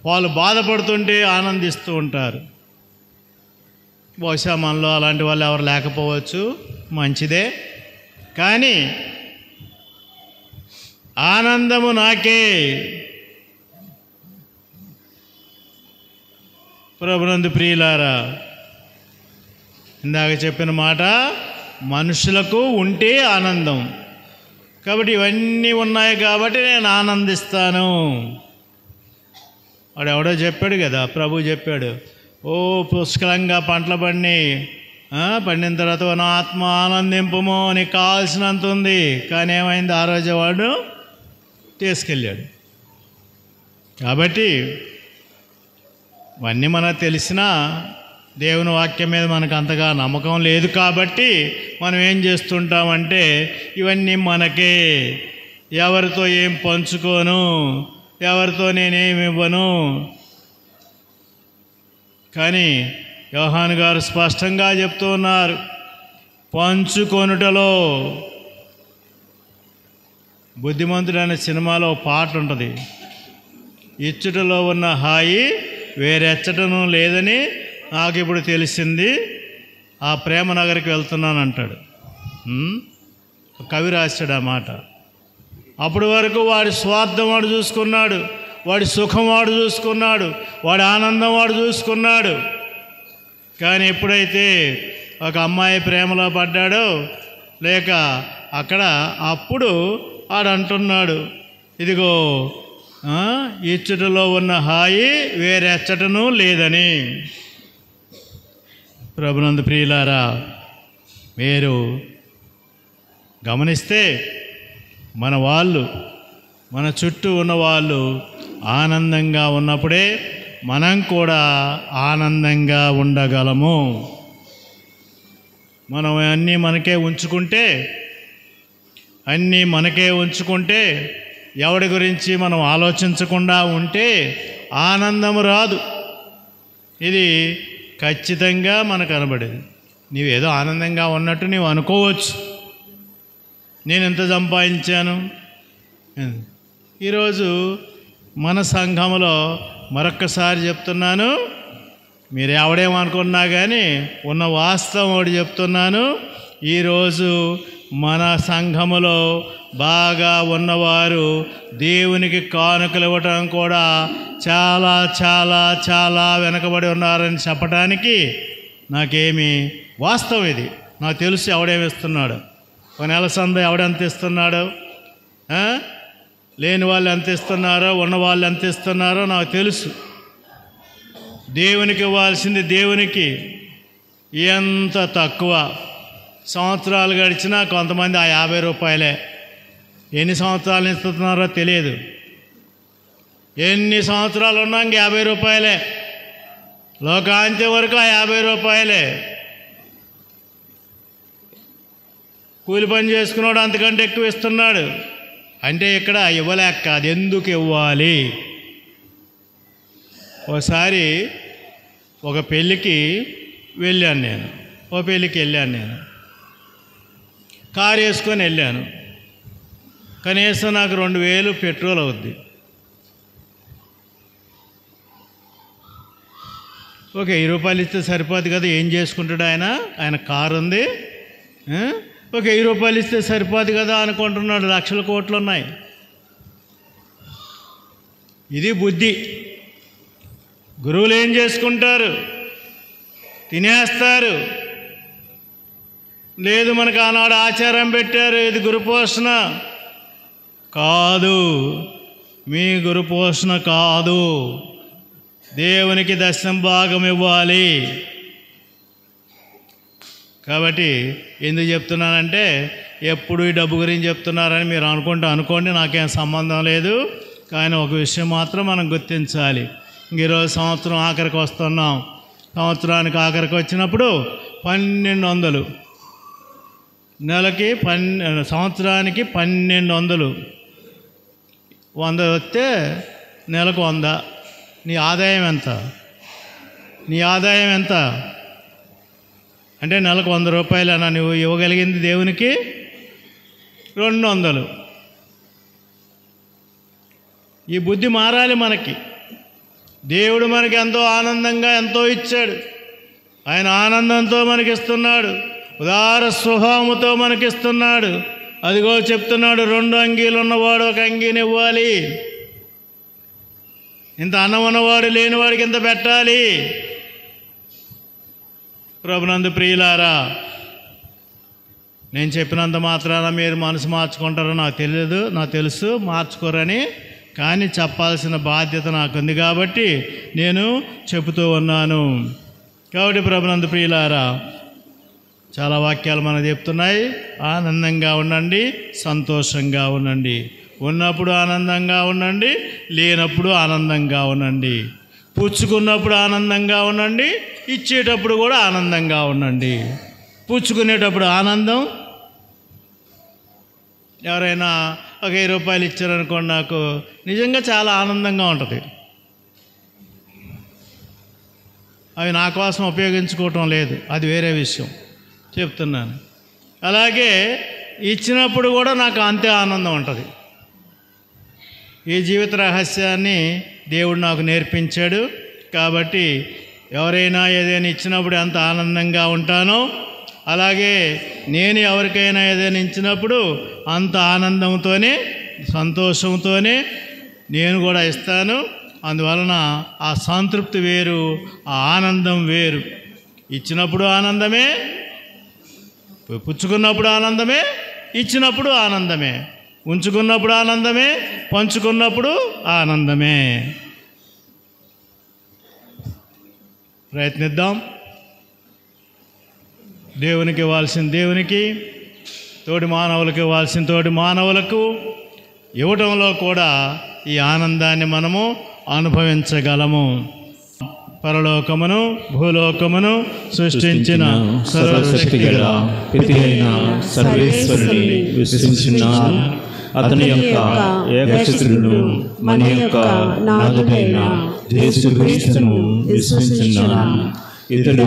వాళ్ళు బాధపడుతుంటే ఆనందిస్తూ ఉంటారు. బహుశా మనలో అలాంటి వాళ్ళు ఎవరు లేకపోవచ్చు, మంచిదే. కానీ ఆనందము నాకే. ప్రభునందు ప్రియులారా, ఇందాక చెప్పిన మాట మనుషులకు ఉంటే ఆనందం. కాబట్టి ఇవన్నీ ఉన్నాయి కాబట్టి నేను ఆనందిస్తాను. వాడు ఎవడో చెప్పాడు కదా, ప్రభు చెప్పాడు, ఓ పుష్కలంగా పంటలు పండిన తర్వాత నా ఆత్మ ఆనందింపము, నీకు కావాల్సినంత ఉంది. కానీ ఏమైంది, ఆ రోజు వాడు తీసుకెళ్ళాడు. కాబట్టి ఇవన్నీ మనకు తెలిసినా దేవుని వాక్యం మీద మనకు అంతగా నమ్మకం లేదు. కాబట్టి మనం ఏం చేస్తుంటామంటే ఇవన్నీ మనకే, ఎవరితో ఏం పంచుకోను, ఎవరితో నేనేమి ఇవ్వను. కానీ యోహాను గారు స్పష్టంగా చెప్తూ ఉన్నారు, పంచుకొనుటలో. బుద్ధిమంతుడు అనే సినిమాలో పాట ఉంటుంది, ఇచ్చుటలో ఉన్న హాయి వేరెచ్చటను లేదని నాకు ఇప్పుడు తెలిసింది, ఆ ప్రేమ నగరికి వెళ్తున్నాను అంటాడు. కవి రాశాడు ఆ మాట. అప్పటి వరకు వాడి స్వార్థం వాడు చూసుకున్నాడు, వాడి సుఖం వాడు చూసుకున్నాడు, వాడి ఆనందం వాడు చూసుకున్నాడు. కానీ ఎప్పుడైతే ఒక అమ్మాయి ప్రేమలో పడ్డాడో లేక అక్కడ, అప్పుడు వాడు అంటున్నాడు, ఇదిగో ఇచ్చుటలో ఉన్న హాయి వేరెచ్చటను లేదని. ప్రభునందు ప్రియులారా, మీరు గమనిస్తే మన వాళ్ళు, మన చుట్టూ ఉన్న వాళ్ళు ఆనందంగా ఉన్నప్పుడే మనం కూడా ఆనందంగా ఉండగలము. మనం అన్నీ మనకే ఉంచుకుంటే ఎవడి గురించి మనం ఆలోచించకుండా ఉంటే ఆనందము రాదు. ఇది ఖచ్చితంగా మనకు కనబడేది. నీవేదో ఆనందంగా ఉన్నట్టు నీవు అనుకోవచ్చు, నేను ఎంత సంపాదించాను. ఈరోజు మన సంఘంలో మరొక్కసారి చెప్తున్నాను, మీరు ఎవడేమనుకున్నా కానీ ఉన్న వాస్తవం ఒకటి చెప్తున్నాను. ఈరోజు మన సంఘములో బాగా ఉన్నవారు దేవునికి కానుకలు ఇవ్వటం కూడా చాలా చాలా చాలా వెనకబడి ఉన్నారని చెప్పడానికి నాకేమి వాస్తవం ఇది. నాకు తెలుసు ఎవడేమి ఇస్తున్నాడు. ఒక నెల సంద ఎవడెంత ఇస్తున్నాడో, లేని వాళ్ళు ఎంత ఇస్తున్నారో, ఉన్నవాళ్ళు ఎంత ఇస్తున్నారో నాకు తెలుసు. దేవునికి ఇవ్వాల్సింది దేవునికి ఎంత తక్కువ. సంవత్సరాలు గడిచినా కొంతమంది ఆ 50 రూపాయలే. ఎన్ని సంవత్సరాలు ఇస్తున్నారో తెలియదు. ఎన్ని సంవత్సరాలు ఉన్నా ఇంక 50 రూపాయలే. లోకాంత్యం వరకు ఆ 50 రూపాయలే. కూలి పని చేసుకున్నాడు అంతకంటే ఎక్కువ ఇస్తున్నాడు. అంటే ఇక్కడ ఇవ్వలేక కాదు, ఎందుకు ఇవ్వాలి. ఒకసారి ఒక పెళ్ళికి వెళ్ళాను నేను. కారు వేసుకొని వెళ్ళాను. కనీసం నాకు 2000 పెట్రోల్ అవుద్ది. ఓకే, 10 రూపాయలు ఇస్తే సరిపోదు కదా, ఏం చేసుకుంటాడు ఆయన కారు ఉంది. ఓకే, 10 రూపాయలు ఇస్తే సరిపోదు కదా అనుకుంటున్నాడు. లక్షల కోట్లు ఉన్నాయి. ఇది బుద్ధి. గురువులు ఏం చేసుకుంటారు, తినేస్తారు. లేదు, మనకు ఆనాడు ఆచారం పెట్టారు, ఇది గురుపోషణ కాదు. మీ గురుపోషణ కాదు, దేవునికి దశమ భాగం ఇవ్వాలి. కాబట్టి ఎందుకు చెప్తున్నానంటే, ఎప్పుడు ఈ డబ్బు గురించి చెప్తున్నారని మీరు అనుకోండి, నాకేం సంబంధం లేదు. కానీ ఒక విషయం మాత్రం మనం గుర్తించాలి. ఈరోజు సంవత్సరం ఆఖరికి వస్తున్నాం. సంవత్సరానికి ఆఖరికి వచ్చినప్పుడు 1200, నెలకి సంవత్సరానికి 1200, 100 వస్తే నెలకు 100. నీ ఆదాయం ఎంత అంటే నెలకు 100 రూపాయలన్నా నువ్వు ఇవ్వగలిగింది దేవునికి? 200. ఈ బుద్ధి మారాలి మనకి. దేవుడు మనకి ఎంతో ఆనందంగా ఎంతో ఇచ్చాడు. ఆయన ఆనందంతో మనకిస్తున్నాడు, ఉదార స్వభావముతో మనకిస్తున్నాడు. అదిగో చెప్తున్నాడు, 2 అంగీలు ఉన్నవాడు 1 అంగీని ఇవ్వాలి. ఇంత అన్నం ఉన్నవాడు లేనివాడికి ఇంత పెట్టాలి. ప్రభునందు ప్రియులారా, నేను చెప్పినంత మాత్రాన మీరు మనసు మార్చుకుంటారో నాకు తెలుసు మార్చుకోరని, కానీ చెప్పాల్సిన బాధ్యత నాకుంది కాబట్టి నేను చెబుతూ ఉన్నాను. కాబట్టి ప్రభునందు ప్రియులారా, చాలా వాక్యాలు మనకు చెప్తున్నాయి. ఆనందంగా ఉండండి, సంతోషంగా ఉండండి. ఉన్నప్పుడు ఆనందంగా ఉండండి, లేనప్పుడు ఆనందంగా ఉండండి. పుచ్చుకున్నప్పుడు ఆనందంగా ఉండండి, ఇచ్చేటప్పుడు కూడా ఆనందంగా ఉండండి. పుచ్చుకునేటప్పుడు ఆనందం. ఎవరైనా ఒక 1000 రూపాయలు ఇచ్చారనుకోండి, నాకు నిజంగా చాలా ఆనందంగా ఉంటుంది. అవి నా కోసం ఉపయోగించుకోవటం లేదు, అది వేరే విషయం చెప్తున్నాను. అలాగే ఇచ్చినప్పుడు కూడా నాకు అంతే ఆనందం ఉంటుంది. ఈ జీవిత రహస్యాన్ని దేవుడు నాకు నేర్పించాడు. కాబట్టి ఎవరైనా ఏదైనా ఇచ్చినప్పుడు ఎంత ఆనందంగా ఉంటానో, అలాగే నేను ఎవరికైనా ఏదైనా ఇచ్చినప్పుడు అంత ఆనందంతోనే, సంతోషంతోనే నేను కూడా ఇస్తాను. అందువలన ఆ సంతృప్తి వేరు, ఆ ఆనందం వేరు. ఇచ్చినప్పుడు ఆనందమే, పుచ్చుకున్నప్పుడు ఆనందమే, ఇచ్చినప్పుడు ఆనందమే, ఉంచుకున్నప్పుడు ఆనందమే, పంచుకున్నప్పుడు ఆనందమే. ప్రయత్నిద్దాం. దేవునికి ఇవ్వాల్సిన దేవునికి, తోటి మానవులకు ఇవ్వాల్సిన తోటి మానవులకు ఇవ్వటంలో కూడా ఈ ఆనందాన్ని మనము అనుభవించగలము. పరలోకమును భూలోకమును సృష్టించిన సర్వశక్తి గల పితి అయిన సర్వేశ్వరుని విశ్వసించున్నాను. అతని యొక్క ఏకపుత్రుడును మన యొక్క నాథుడైన యేసుక్రీస్తును విశ్వసించున్నాను. ఇతడు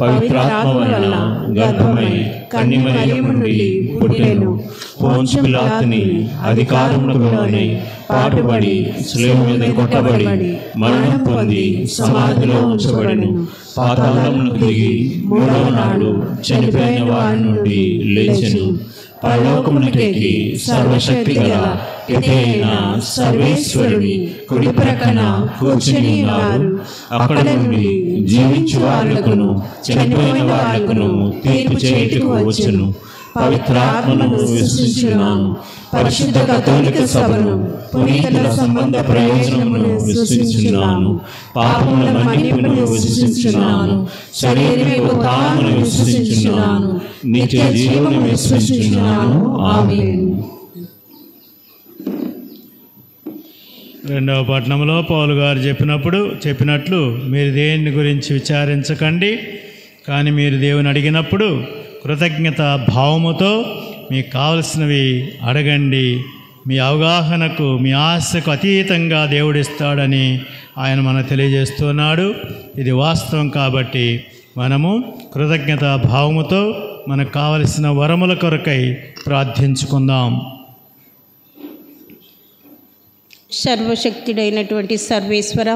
పవిత్రాత్మ వలన గర్భమై కన్యమరియము నుండి పుట్టెను. పోన్సు పిలాతుని అధికారములకు లోనై పాటుబడి శిలువ మీద కొట్టబడి మరణం పొంది సమాధిలో ఉంచబడెను. పాతాళమునకు దిగి 3వ నాడు చనిపోయిన వారి నుండి లేచెను. పరలోకమునకెక్కి సర్వశక్తి గల పితి అయిన సర్వేశ్వరుని కుడి ప్రక్కన కూర్చుని ఉన్నారు. అక్కడ నుండి జీవించు వారులకును చనిపోయిన వారులకును తీర్పు చేయుటకు వచ్చును. పవిత్రాత్మను విశ్వసించున్నాను. పరిశుద్ధ కథోలిక సభను, పునీతుల సంబంధ ప్రయోజనమును విశ్వసించున్నాను. పాపముల మన్నిపును విశ్వసించున్నాను. శరీర ఉత్థానమును విశ్వసించున్నాను. నిత్య జీవమును విశ్వసించున్నాను. ఆమేన్. 2వ పట్టణంలో పౌలు గారు చెప్పినట్లు మీరు దేని గురించి విచారించకండి, కానీ మీరు దేవుని అడిగినప్పుడు కృతజ్ఞత భావముతో మీకు కావలసినవి అడగండి. మీ అవగాహనకు, మీ ఆశకు అతీతంగా దేవుడిస్తాడని ఆయన మనకు తెలియజేస్తున్నాడు. ఇది వాస్తవం. కాబట్టి మనము కృతజ్ఞత భావముతో మనకు కావలసిన వరముల కొరకై ప్రార్థించుకుందాం. సర్వశక్తుడైనటువంటి సర్వేశ్వర,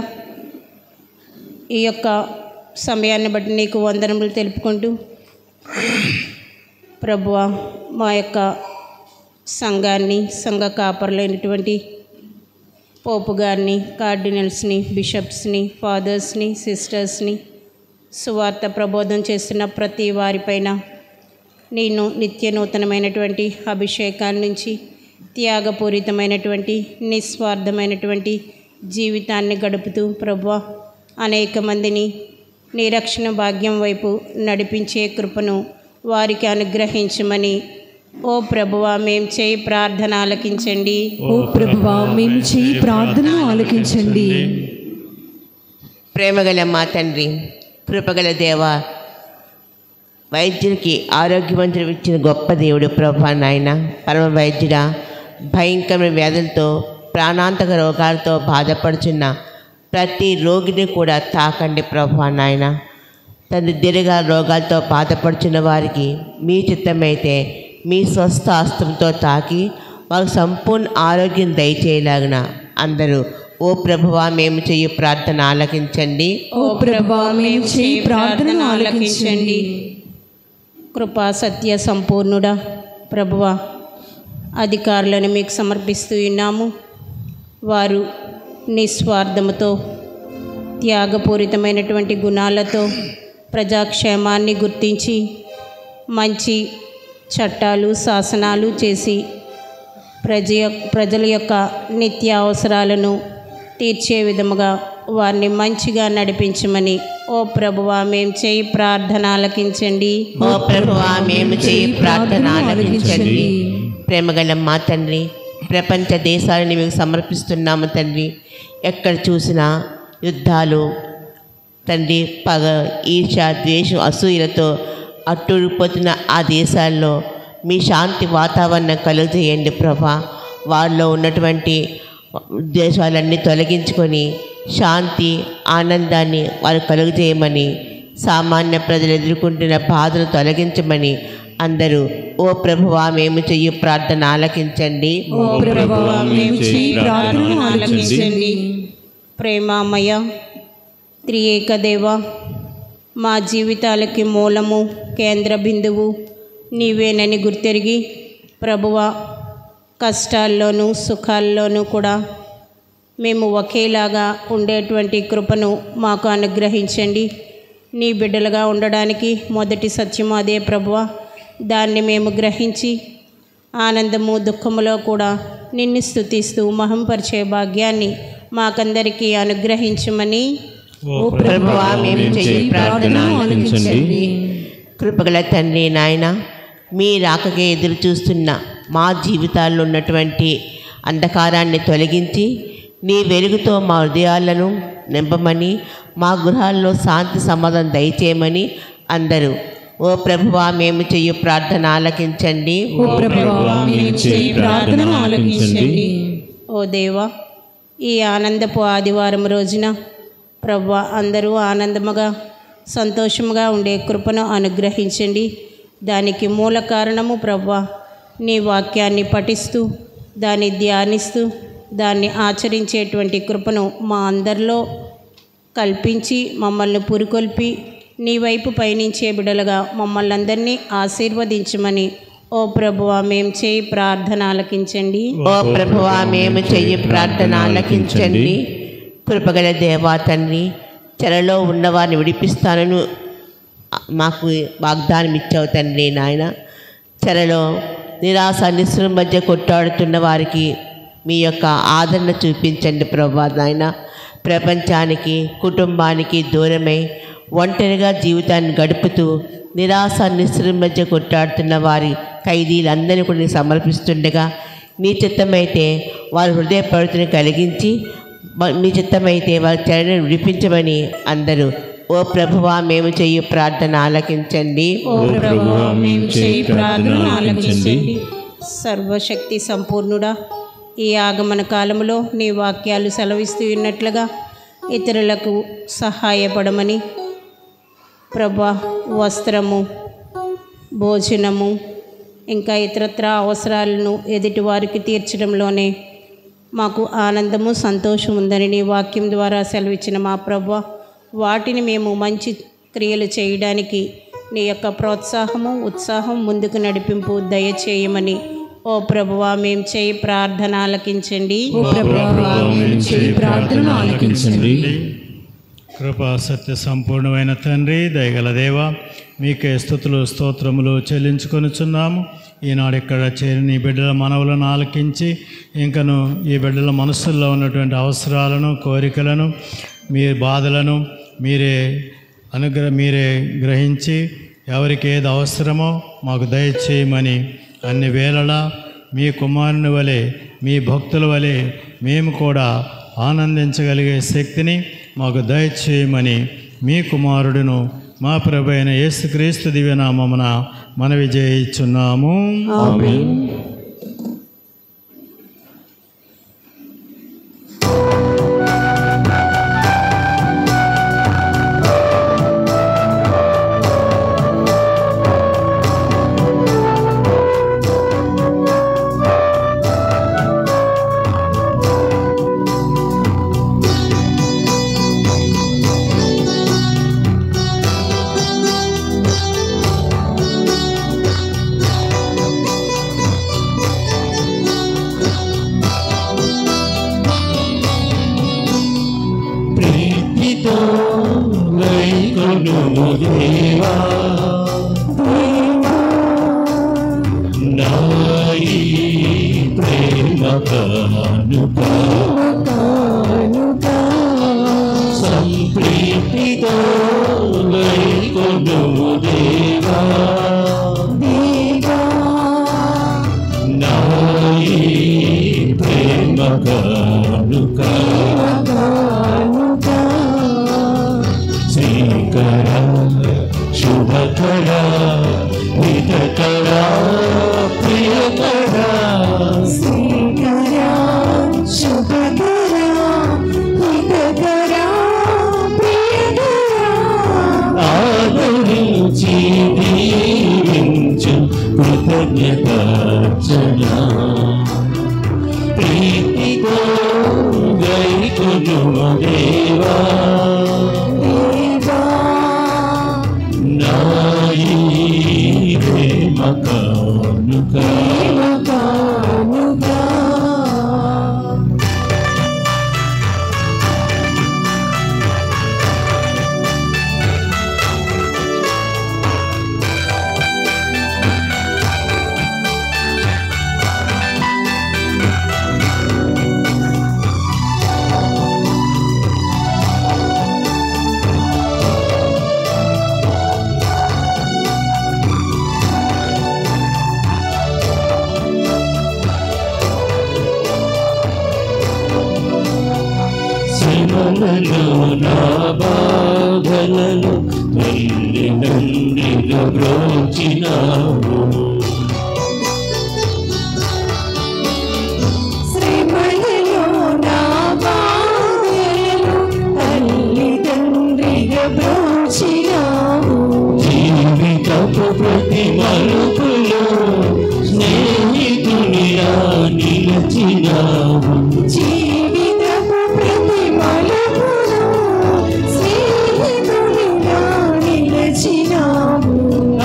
ఈ యొక్క సమయాన్ని బట్టి నీకు వందనములు తెలుపుకుంటూ, ప్రభువా, మా యొక్క సంఘాన్ని, సంఘ కాపరులైనటువంటి పోపు గారిని, కార్డినల్స్ని, బిషప్స్ని, ఫాదర్స్ని, సిస్టర్స్ని, సువార్త ప్రబోధం చేస్తున్న ప్రతి వారిపైన నేను నిత్య నూతనమైనటువంటి అభిషేకాన్ని నుంచి త్యాగపూరితమైనటువంటి నిస్వార్థమైనటువంటి జీవితాన్ని గడుపుతూ ప్రభువా, అనేక మందిని నీ రక్షణ భాగ్యం వైపు నడిపించే కృపను వారికి అనుగ్రహించమని ఓ ప్రభువా మేము చేయి ప్రార్థన ఆలకించండి. ఓ ప్రభువా మేము చేయి ప్రార్థన ఆలకించండి. ప్రేమగల మా తండ్రి, కృపగల దేవ, వైద్యునికి ఆరోగ్యవంతులు ఇచ్చిన గొప్ప దేవుడు ప్రభా నాయన, పరమ వైద్యుడా, భయంకరమైన వ్యాధులతో ప్రాణాంతక రోగాలతో బాధపడుచున్న ప్రతి రోగిని కూడా తాకండి ప్రభా నాయన. తండ్రి, దీర్ఘ రోగాలతో బాధపడుచున్న వారికి మీ చిత్తమైతే మీ స్వస్థ హస్తంతో తాకి వారికి సంపూర్ణ ఆరోగ్యం దయచేయలాగిన అందరూ ఓ ప్రభువా మేము చెయ్యి ప్రార్థన ఆలకించండి. ఓ ప్రభువా మేము చేయి ప్రార్థన ఆలకించండి. కృపా సత్య సంపూర్ణుడా ప్రభువా, అధికారులను మీకు సమర్పిస్తూ ఉన్నాము. వారు నిస్వార్థముతో త్యాగపూరితమైనటువంటి గుణాలతో ప్రజాక్షేమాన్ని గుర్తించి మంచి చట్టాలు శాసనాలు చేసి ప్రజల యొక్క నిత్య అవసరాలను తీర్చే విధముగా వారిని మంచిగా నడిపించమని ఓ ప్రభువా మేము చేయి ప్రార్థన ఆలకించండి. ఓ ప్రభువా మేము చేయి ప్రార్థన ఆలకించండి. ప్రేమగల మా తండ్రి, ప్రపంచ దేశాలను మీకు సమర్పిస్తున్నాము తండ్రి. ఎక్కడ చూసినా యుద్ధాలు తండ్రి, పగ, ఈర్ష, ద్వేషం, అసూయలతో అట్టుడిపోతున్న ఆ దేశాల్లో మీ శాంతి వాతావరణం కలుగజేయండి ప్రభా. వారిలో ఉన్నటువంటి ఉద్దేశాలన్నీ తొలగించుకొని శాంతి ఆనందాన్ని వారు కలుగజేయమని, సామాన్య ప్రజలు ఎదుర్కొంటున్న బాధను తొలగించమని అందరూ ఓ ప్రభువా మేము చెయ్యి ప్రార్థన ఆలకించండి. ప్రేమామయ త్రియేక దేవ, మా జీవితాలకి మూలము కేంద్ర బిందువు నీవేనని గుర్తెరిగి ప్రభువా కష్టాల్లోనూ సుఖాల్లోనూ కూడా మేము ఒకేలాగా ఉండేటువంటి కృపను మాకు అనుగ్రహించండి. నీ బిడ్డలుగా ఉండడానికి మొదటి సత్యము అదే ప్రభువా. దాన్ని మేము గ్రహించి ఆనందము దుఃఖములో కూడా నిన్ను స్తుతిస్తూ మహంపరిచే భాగ్యాన్ని మాకందరికీ అనుగ్రహించమని ప్రభువా మేము చెయ్యి ప్రార్థన ఆలకించండి. కృపగల తండ్రి నాయన, మీ రాకకే ఎదురు చూస్తున్న మా జీవితాల్లో ఉన్నటువంటి అంధకారాన్ని తొలగించి నీ వెలుగుతో మా హృదయాలను నింపమని, మా గృహాల్లో శాంతి సమాధానం దయచేయమని అందరూ ఓ ప్రభువా మేము చెయ్యి ప్రార్థన ఆలకించండి. ఓ దేవా, ఈ ఆనందపు ఆదివారం రోజున ప్రభువా అందరూ ఆనందముగా సంతోషముగా ఉండే కృపను అనుగ్రహించండి. దానికి మూల కారణము ప్రభువా నీ వాక్యాన్ని పఠిస్తూ దాన్ని ధ్యానిస్తూ దాన్ని ఆచరించేటువంటి కృపను మా అందరిలో కల్పించి మమ్మల్ని పురికొల్పి నీ వైపు పయనించే బిడలుగా మమ్మల్ని అందరినీ ఆశీర్వదించమని ఓ ప్రభువా మేము చేయి ప్రార్థన ఆలకించండి. ఓ ప్రభువా మేము చెయ్యి ప్రార్థన ఆలకించండి. కృపగల దేవా తండ్రి, చెరలో ఉన్నవారిని విడిపిస్తానని మాకు వాగ్దానం ఇచ్చావు తండ్రి నాయన. చెరలో నిరాశ నిస్సృహ మధ్య కొట్టాడుతున్న వారికి మీ యొక్క ఆదరణ చూపించండి ప్రభువా నాయన. ప్రపంచానికి కుటుంబానికి దూరమై ఒంటరిగా జీవితాన్ని గడుపుతూ నిరాశ నిస్సృహ మధ్య కొట్టాడుతున్న వారి ఖైదీలందరినీ కూడా నీకు సమర్పిస్తుండగా, నీ చిత్తమైతే వారి హృదయ పరిధిని కలిగించి, మీ చిత్తమైతే వారి చరణను విడిపించమని అందరూ ఓ ప్రభువా మేము చెయ్యి ప్రార్థన ఆలకించండి. సర్వశక్తి సంపూర్ణుడా, ఈ ఆగమన కాలంలో నీ వాక్యాలు సెలవిస్తూ ఉన్నట్లుగా ఇతరులకు సహాయపడమని ప్రభా వస్త్రము, భోజనము, ఇంకా ఇతరత్ర అవసరాలను ఎదుటివారికి తీర్చడంలోనే మాకు ఆనందము సంతోషం ఉందని నీ వాక్యం ద్వారా సెలవిచ్చిన మా ప్రభువా, వాటిని మేము మంచి క్రియలు చేయడానికి నీ యొక్క ప్రోత్సాహము ఉత్సాహం ముందుకు నడిపింపు దయచేయమని ఓ ప్రభువా మేము చేయి ప్రార్థన ఆలకించండి. కృపా సత్య సంపూర్ణమైన తండ్రి, దయగల దేవ, మీకే స్తుతులు స్తోత్రములు చెల్లించుకొనుచున్నాము. ఈనాడు ఇక్కడ చేరిన ఈ బిడ్డల మనవులను ఆలకించి ఇంకను ఈ బిడ్డల మనసుల్లో ఉన్నటువంటి అవసరాలను కోరికలను మీ బాధలను మీరే గ్రహించి ఎవరికి ఏది అవసరమో మాకు దయచేయమని అన్ని వేళలా మీ కుమారుని వలె మీ భక్తుల వలె మేము కూడా ఆనందించగలిగే శక్తిని మాకు దయచేయమని మీ కుమారుడును మా ప్రభు అయిన యేసుక్రీస్తు దివ్యనామమున మనవి చేయుచున్నాము. ఆమేన్. ప్రీతితో కొనుము దేవా నాయి ప్రేమ కానుక సంప్రీతితో కొనుము దేవా నాయి ప్రేమ కానుక శ్రీకర శుభకర హితకర ప్రియకర ఆదరించి దీవించు కృతజ్ఞతార్చన ప్రీతితో గైకొనుము దేవా నాయి ప్రేమ కానుక శ్రమలలో నా బాధలను తల్లి నందిగా బ్రోచినావు జీవితపు ప్రతి మలుపులో స్నేహితునిలా నిలిచినావు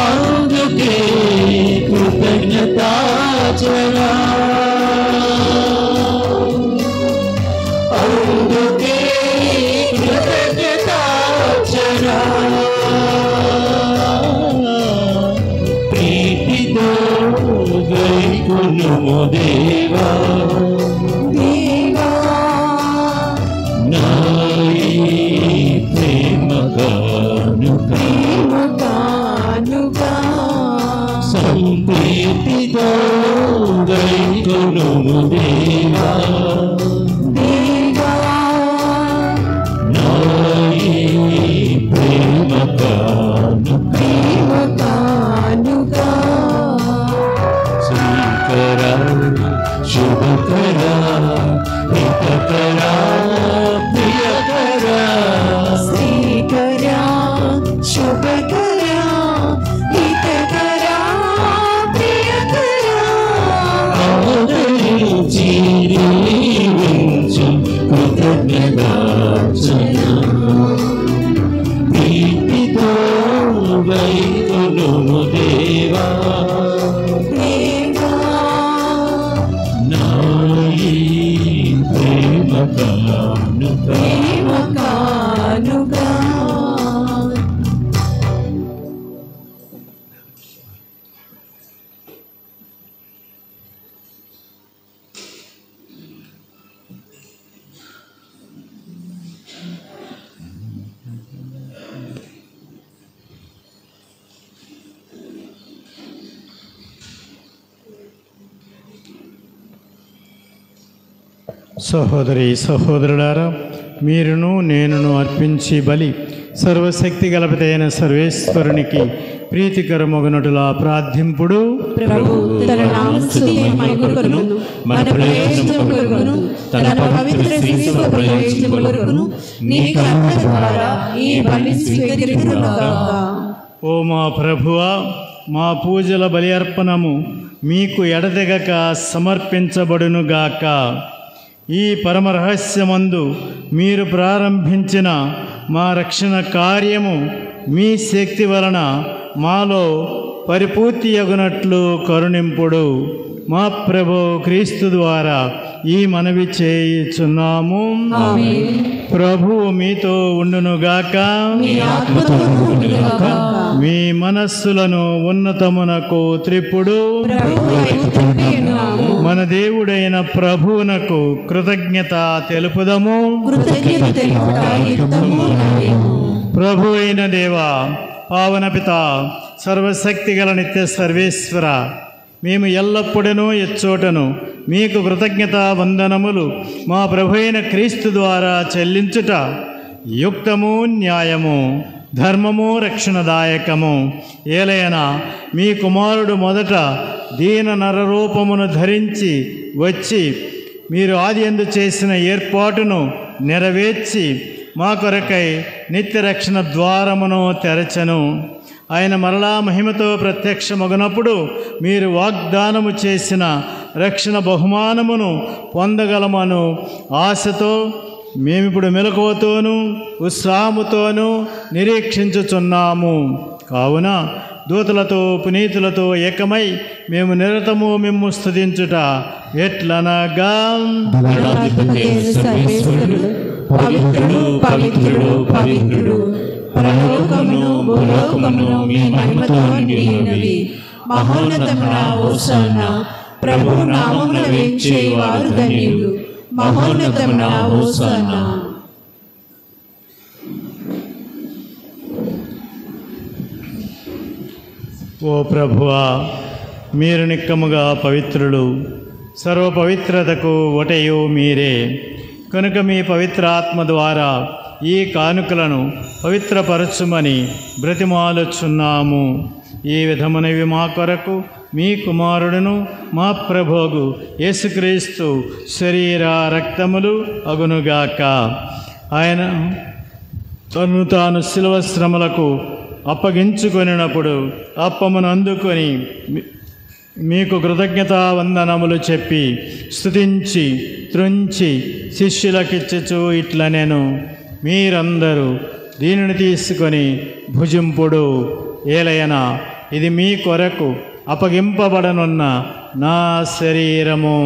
అందుకే కృతజ్ఞతార్చన అందుకే కృతజ్ఞతార్చన ప్రీతితో గైకొనుము దేవా నాయి ప్రేమ కానుక సంప్రీతితో గైకొనుము దేవా నాయి ప్రేమ కానుక శ్రీకర శుభకర హితకర ప్రియకర ఆదరించి దీవించు కృతజ్ఞతార్చన ప్రీతితో గైకొనుము దేవా నాయి ప్రేమ కానుక సహోదరి సహోదరులారా, మీరును నేనును అర్పించి బలి సర్వశక్తి గలపతైన సర్వేశ్వరునికి ప్రీతికరమగునటులా ప్రార్థింపుడు. ప్రభు తన నామస్తుతి మహిమకొరకును మన ప్రయోజనం కొరకును తన పవిత్ర శిశువ ప్రయోజనం కొరకును నీ కరుణ ద్వారా ఈ బలి స్వీకరించుగాక. ఓ మా ప్రభువా, మా పూజల బలి అర్పణము మీకు ఎడతెగక సమర్పించబడునుగాక. ఈ పరమరహస్యమందు మీరు ప్రారంభించిన మా రక్షణ కార్యము మీ శక్తి వలన మాలో పరిపూర్తి అగునట్లు కరుణింపుడు. మా ప్రభు క్రీస్తు ద్వారా ఈ మనవి చేయుచున్నాము. ప్రభువు మీతో ఉండునుగాక. మీ మనస్సులను ఉన్నతమునకు త్రిప్పుడు మన దేవుడైన ప్రభువునకు కృతజ్ఞత తెలుపుదము. ప్రభు అయిన దేవా, పావన పిత, సర్వశక్తి గల నిత్య సర్వేశ్వర, మేము ఎల్లప్పుడూ ఎచ్చోటను మీకు కృతజ్ఞత వందనములు మా ప్రభు అయిన క్రీస్తు ద్వారా చెల్లించుట యుక్తము, న్యాయము, ధర్మము, రక్షణదాయకము. ఏలైనా మీ కుమారుడు మొదట దీన నరరూపమును ధరించి వచ్చి మీరు ఆదియందు చేసిన ఏర్పాటును నెరవేర్చి మా కొరకై నిత్య రక్షణ ద్వారమును తెరచెను. ఆయన మరలా మహిమతో ప్రత్యక్షమగునప్పుడు మీరు వాగ్దానము చేసిన రక్షణ బహుమానమును పొందగలమను ఆశతో మేమిప్పుడు మెలకువతోనూ ఉత్సాహముతోనూ నిరీక్షించుచున్నాము. కావున దూతలతో పునీతులతో ఏకమై మేము నిరతము మిమ్ము స్తుతించుట ఎట్లనగా, పవిత్రుడు పవిత్రుడు పవిత్రుడు, పరలోకమును భూలోకమును మీ మహిమతో నిండి ఉన్నవి. మహోన్నతమున హోసన్నా, ప్రభు నామమున వేంచేవారు ధన్యులు. మహోన్నతమున హోసన్నా. ఓ ప్రభువా, మీరు నిక్కముగా పవిత్రులు, సర్వ పవిత్రతకు ఒకటయు మీరే. కనుక మీ పవిత్ర ఆత్మ ద్వారా ఈ కానుకలను పవిత్రపరచుమని బ్రతిమాలుచున్నాము. ఈ విధమునవి మా కొరకు మీ కుమారుడును మా ప్రభువు యేసుక్రీస్తు శరీర రక్తములు అగునుగాక. ఆయన తను తాను శిలువ శ్రమలకు అప్పగించుకొనినప్పుడు అప్పమును అందుకొని మీకు కృతజ్ఞతా వందనములు చెప్పి స్తుతించి త్రుంచి శిష్యులకిచ్చుచు ఇట్లనెను, మీరందరూ దీనిని తీసుకొని భుజింపుడు. ఏలయనా, ఇది మీ కొరకు అప్పగింపబడనున్న నా శరీరము.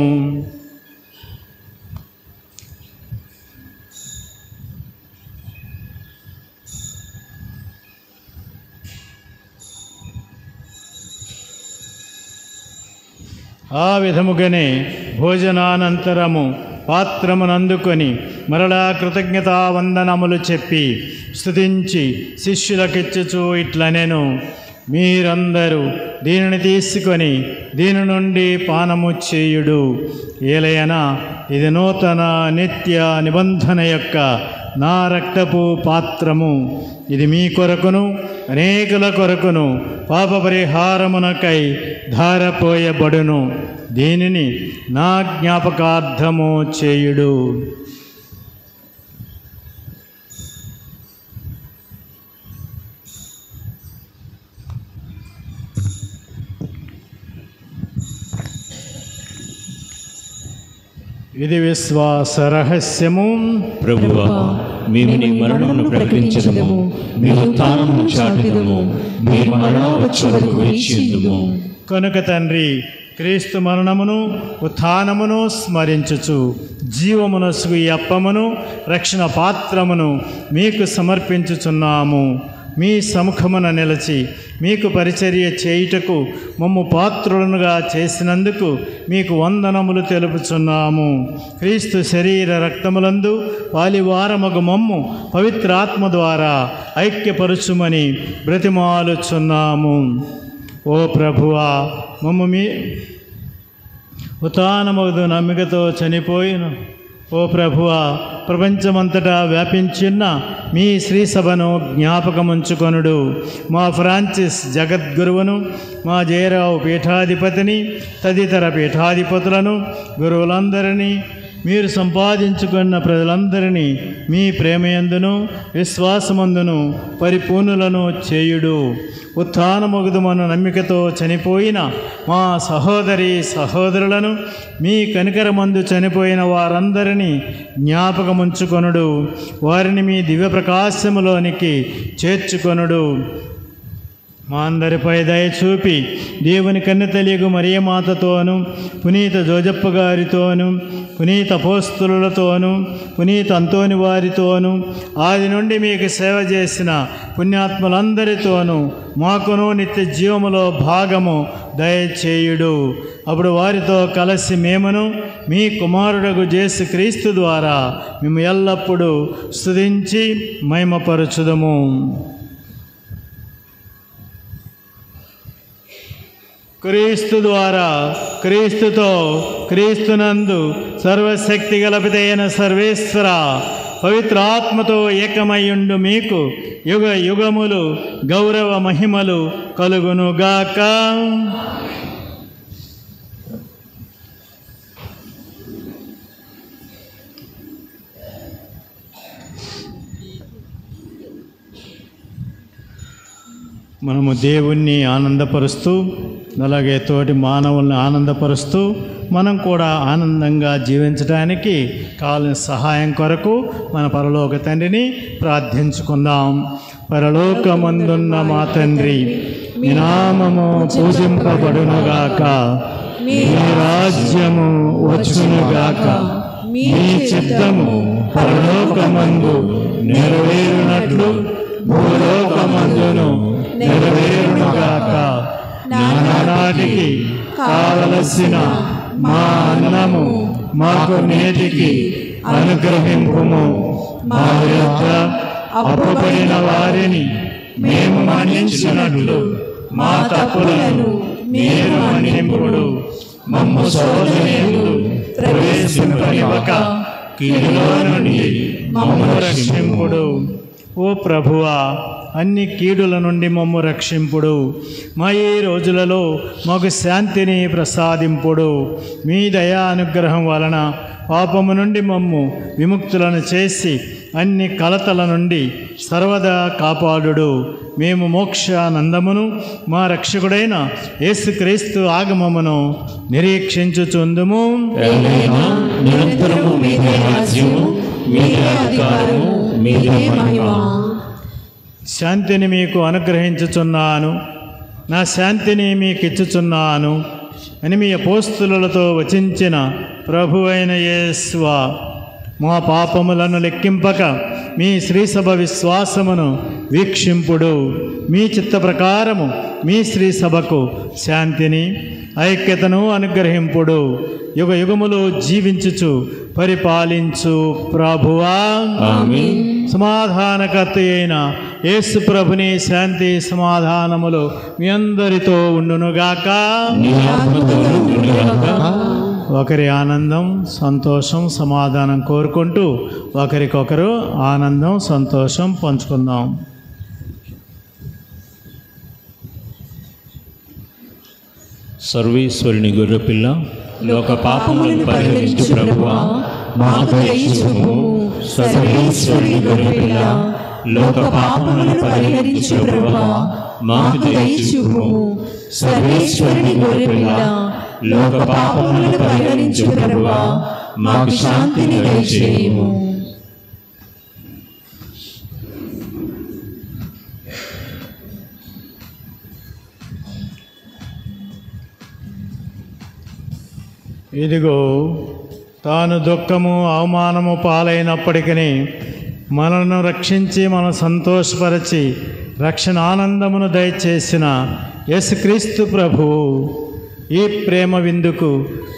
ఆ విధముగానే భోజనానంతరము పాత్రమునందుకొని మరలా కృతజ్ఞతా వందనములు చెప్పి స్తుతించి శిష్యులకిచ్చుచు ఇట్లనెను, మీరందరూ దీనిని తీసుకొని దీని నుండి పానము చేయుడు. ఏలయనా, ఇది నూతన నిత్య నిబంధన యొక్క నా రక్తపు పాత్రము. ఇది మీ కొరకును అనేకుల కొరకును పాప పరిహారమునకై ధారపోయబడును. దీనిని నా జ్ఞాపకార్థము చేయుడు. ఇది విశ్వాస రహస్యము. ప్రభువా, మేము నీ మరణమును ప్రకటించదము, మీ ఉత్థానమును చాటుదము, మీ మరణం వచ్చే వరకు వేచియుందుము. కనుక తండ్రి, క్రీస్తు మరణమును ఉత్థానమును స్మరించుచు జీవమునసుగు ఈ అప్పమును రక్షణ పాత్రమును మీకు సమర్పించుచున్నాము. మీ సముఖమున నిలిచి మీకు పరిచర్య చేయుటకు మమ్ము పాత్రులనుగా చేసినందుకు మీకు వందనములు తెలుపుచున్నాము. క్రీస్తు శరీర రక్తములందు పాలివారమగు మమ్ము పవిత్రాత్మ ద్వారా ఐక్యపరుచుమని బ్రతిమాలుచున్నాము. ఓ ప్రభువా, మమ్ము మీ ఉత్థానమగు నమ్మికతో చనిపోయిన ఓ ప్రభువా, ప్రపంచమంతటా వ్యాపించిన మీ శ్రీసభను జ్ఞాపకముంచుకొనుడు. మా ఫ్రాన్సిస్ జగద్గురువును, మా జయరావు పీఠాధిపతిని, తదితర పీఠాధిపతులను, గురువులందరినీ, మీరు సంపాదించుకున్న ప్రజలందరినీ మీ ప్రేమయందును విశ్వాసమందును పరిపూర్ణులను చేయుడు. ఉత్థానమగుదుమన్న నమ్మికతో చనిపోయిన మా సహోదరి సహోదరులను, మీ కనికరమందు చనిపోయిన వారందరినీ జ్ఞాపకముంచుకొనుడు. వారిని మీ దివ్య ప్రకాశములోనికి చేర్చుకొనుడు. మా అందరిపై దయ చూపి దేవుని కన్నెతల్లియగు మరియమాతతోను పునీత జోజప్ప గారితోను పునీత అపోస్తలులతోను పునీత అంతోని వారితోను ఆది నుండి మీకు సేవ చేసిన పుణ్యాత్ములందరితోనూ మాకును నిత్య జీవములో భాగము దయచేయుడు. అప్పుడు వారితో కలిసి మేమును మీ కుమారుడగు యేసు క్రీస్తు ద్వారా మేము ఎల్లప్పుడూ స్తుతించి మహిమపరచుదము. క్రీస్తు ద్వారా, క్రీస్తుతో, క్రీస్తునందు సర్వశక్తి గల పితైన సర్వేశ్వర పవిత్రాత్మతో ఏకమయ్యుండు మీకు యుగ యుగములు గౌరవ మహిమలు కలుగునుగాక. మనము దేవుణ్ణి ఆనందపరుస్తూ అలాగే తోటి మానవుల్ని ఆనందపరుస్తూ మనం కూడా ఆనందంగా జీవించడానికి కావాల్సిన సహాయం కొరకు మన పరలోక తండ్రిని ప్రార్థించుకుందాం. పరలోకమందున్న మా తండ్రి, మీ నామము పూజింపబడునుగాక, మీ రాజ్యము వచ్చునుగాక, మీ చిత్తము పరలోకమందు నెరవేరునట్లు భూలోకమందును నెరవేరునుగాక. నానాటికి కావలసిన మా అన్నము మాకు నేటికి అనుగ్రహింపుము. మా యొక్క అప్పుపడిన వారిని మేము మన్నించినట్లు మా తప్పులను మీరు మన్నింపుడు. మమ్ము శోధనయందు ప్రవేశింపనివ్వక కీడులో నుండి మమ్ము రక్షింపుడు. ఓ ప్రభువా, అన్ని కీడుల నుండి మమ్ము రక్షింపుడు. మా ఈ రోజులలో మాకు శాంతిని ప్రసాదింపుడు. మీ దయా అనుగ్రహం వలన పాపము నుండి మమ్ము విముక్తులను చేసి అన్ని కలతల నుండి సర్వదా కాపాడుడు. మేము మోక్షానందమును మా రక్షకుడైన యేసుక్రీస్తు ఆగమమును నిరీక్షించుచుందుము. నిరంతరము మీదే రాజ్యము, మీదే అధికారము, మీదే మహిమ. శాంతిని మీకు అనుగ్రహించుచున్నాను, నా శాంతిని మీకు ఇచ్చుచున్నాను అని మీ అపోస్తలులతో వచించిన ప్రభువైన యేసువా, మా పాపములను లెక్కింపక మీ శ్రీసభ విశ్వాసమును వీక్షింపుడు. మీ చిత్త ప్రకారము మీ శ్రీసభకు శాంతిని ఐక్యతను అనుగ్రహింపుడు. యుగ యుగములు జీవించుచు పరిపాలించు ప్రభువా, ఆమేన్. సమాధానకర్త అయిన యేసు ప్రభుని శాంతి సమాధానములు మీ అందరితో ఉండునుగాక. నీ ఆత్మతోనూ ఉండుగాక. ఒకరి ఆనందం, సంతోషం, సమాధానం కోరుకుంటూ ఒకరికొకరు ఆనందం, సంతోషం పంచుకుందాం. సర్వేశ్వరుని గొర్రెపిల్ల, లోక పాపములను పరిహరించు ప్రభువా, మాకు దయచూపుము. సర్వేశ్వరుని గొర్రెపిల్ల, లోక పాపములను పరిహరించు ప్రభువా, మాకు దయచూపుము. సర్వేశ్వరుని గొర్రెపిల్ల, లోక పాపములను పరిహరించు ప్రభువా, మాకు శాంతిని దయచేయుము. ఇదిగో, తాను దుఃఖము అవమానము పాలైనప్పటికీ మనలను రక్షించి మనం సంతోషపరచి రక్షణ ఆనందమును దయచేసిన యేసుక్రీస్తు ప్రభువు ఈ ప్రేమ విందుకు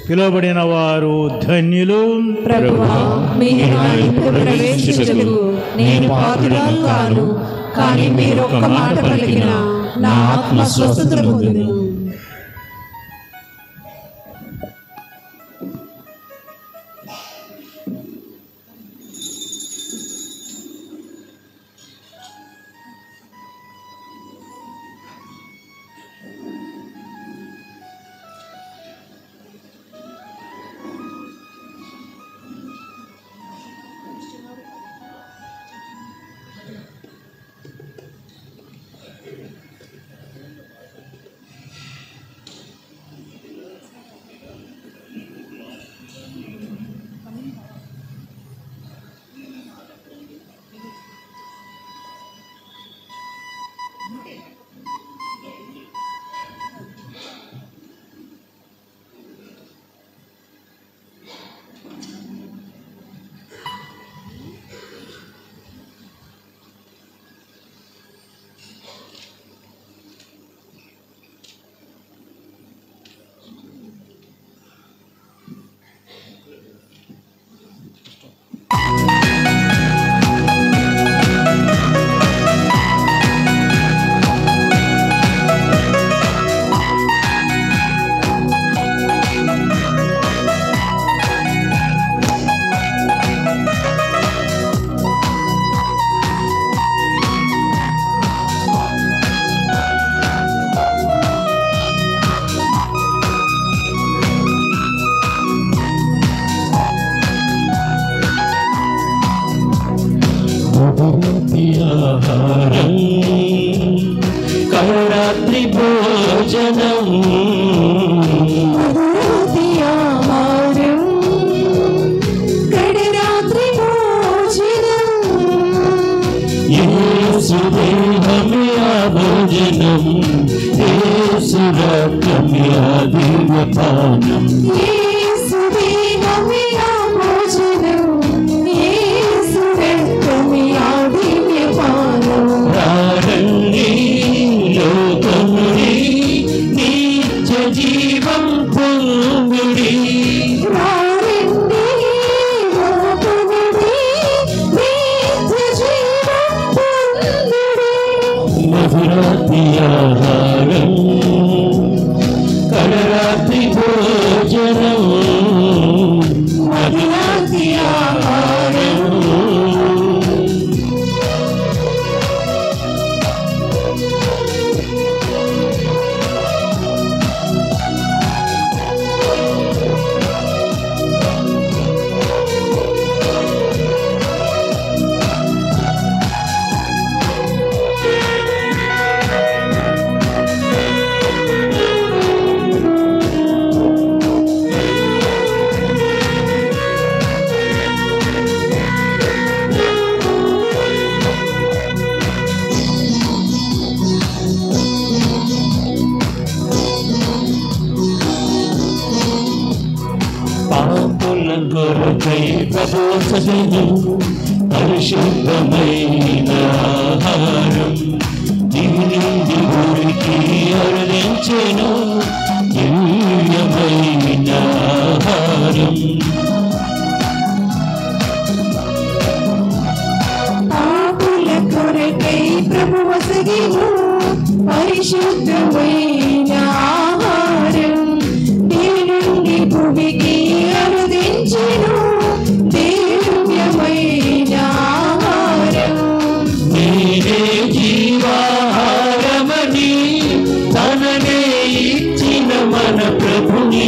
పిలువబడిన వారు ధన్యులు. ప్రభువా, మీరు నా ఇంట్లో ప్రవేశించుటకు నేను పాత్రుడను కాను, కానీ మీరు ఒక్క మాట పలికిన నా ఆత్మ స్వస్థత పొందును. ఆహారం కడరాత్రి భోజనం యేసు దేహమే ఆ భోజనం యేసు రక్తమే ఆ దివ్యపానం రారండి లోకముడి నిత్య జీవం పొందుడి మధురాతి ఆహారం కడరాతి భోజనం మధురాతి ఆహారం పాపుల కొరకై ప్రబోధను పరిశుద్ధమైన ఆహారం దివి నుండి ఊరికి అరుదించెను దివ్యమైన ఆహారం పాపుల కొరకై ప్రభువసగిను పరిశుద్ధమైన ఆహారం దివి నుండి భూమికి అరుదించెను దివ్యమైన ఆహారం నేనే జీవాహారమని తననే ఇచ్చిన మన ప్రభుని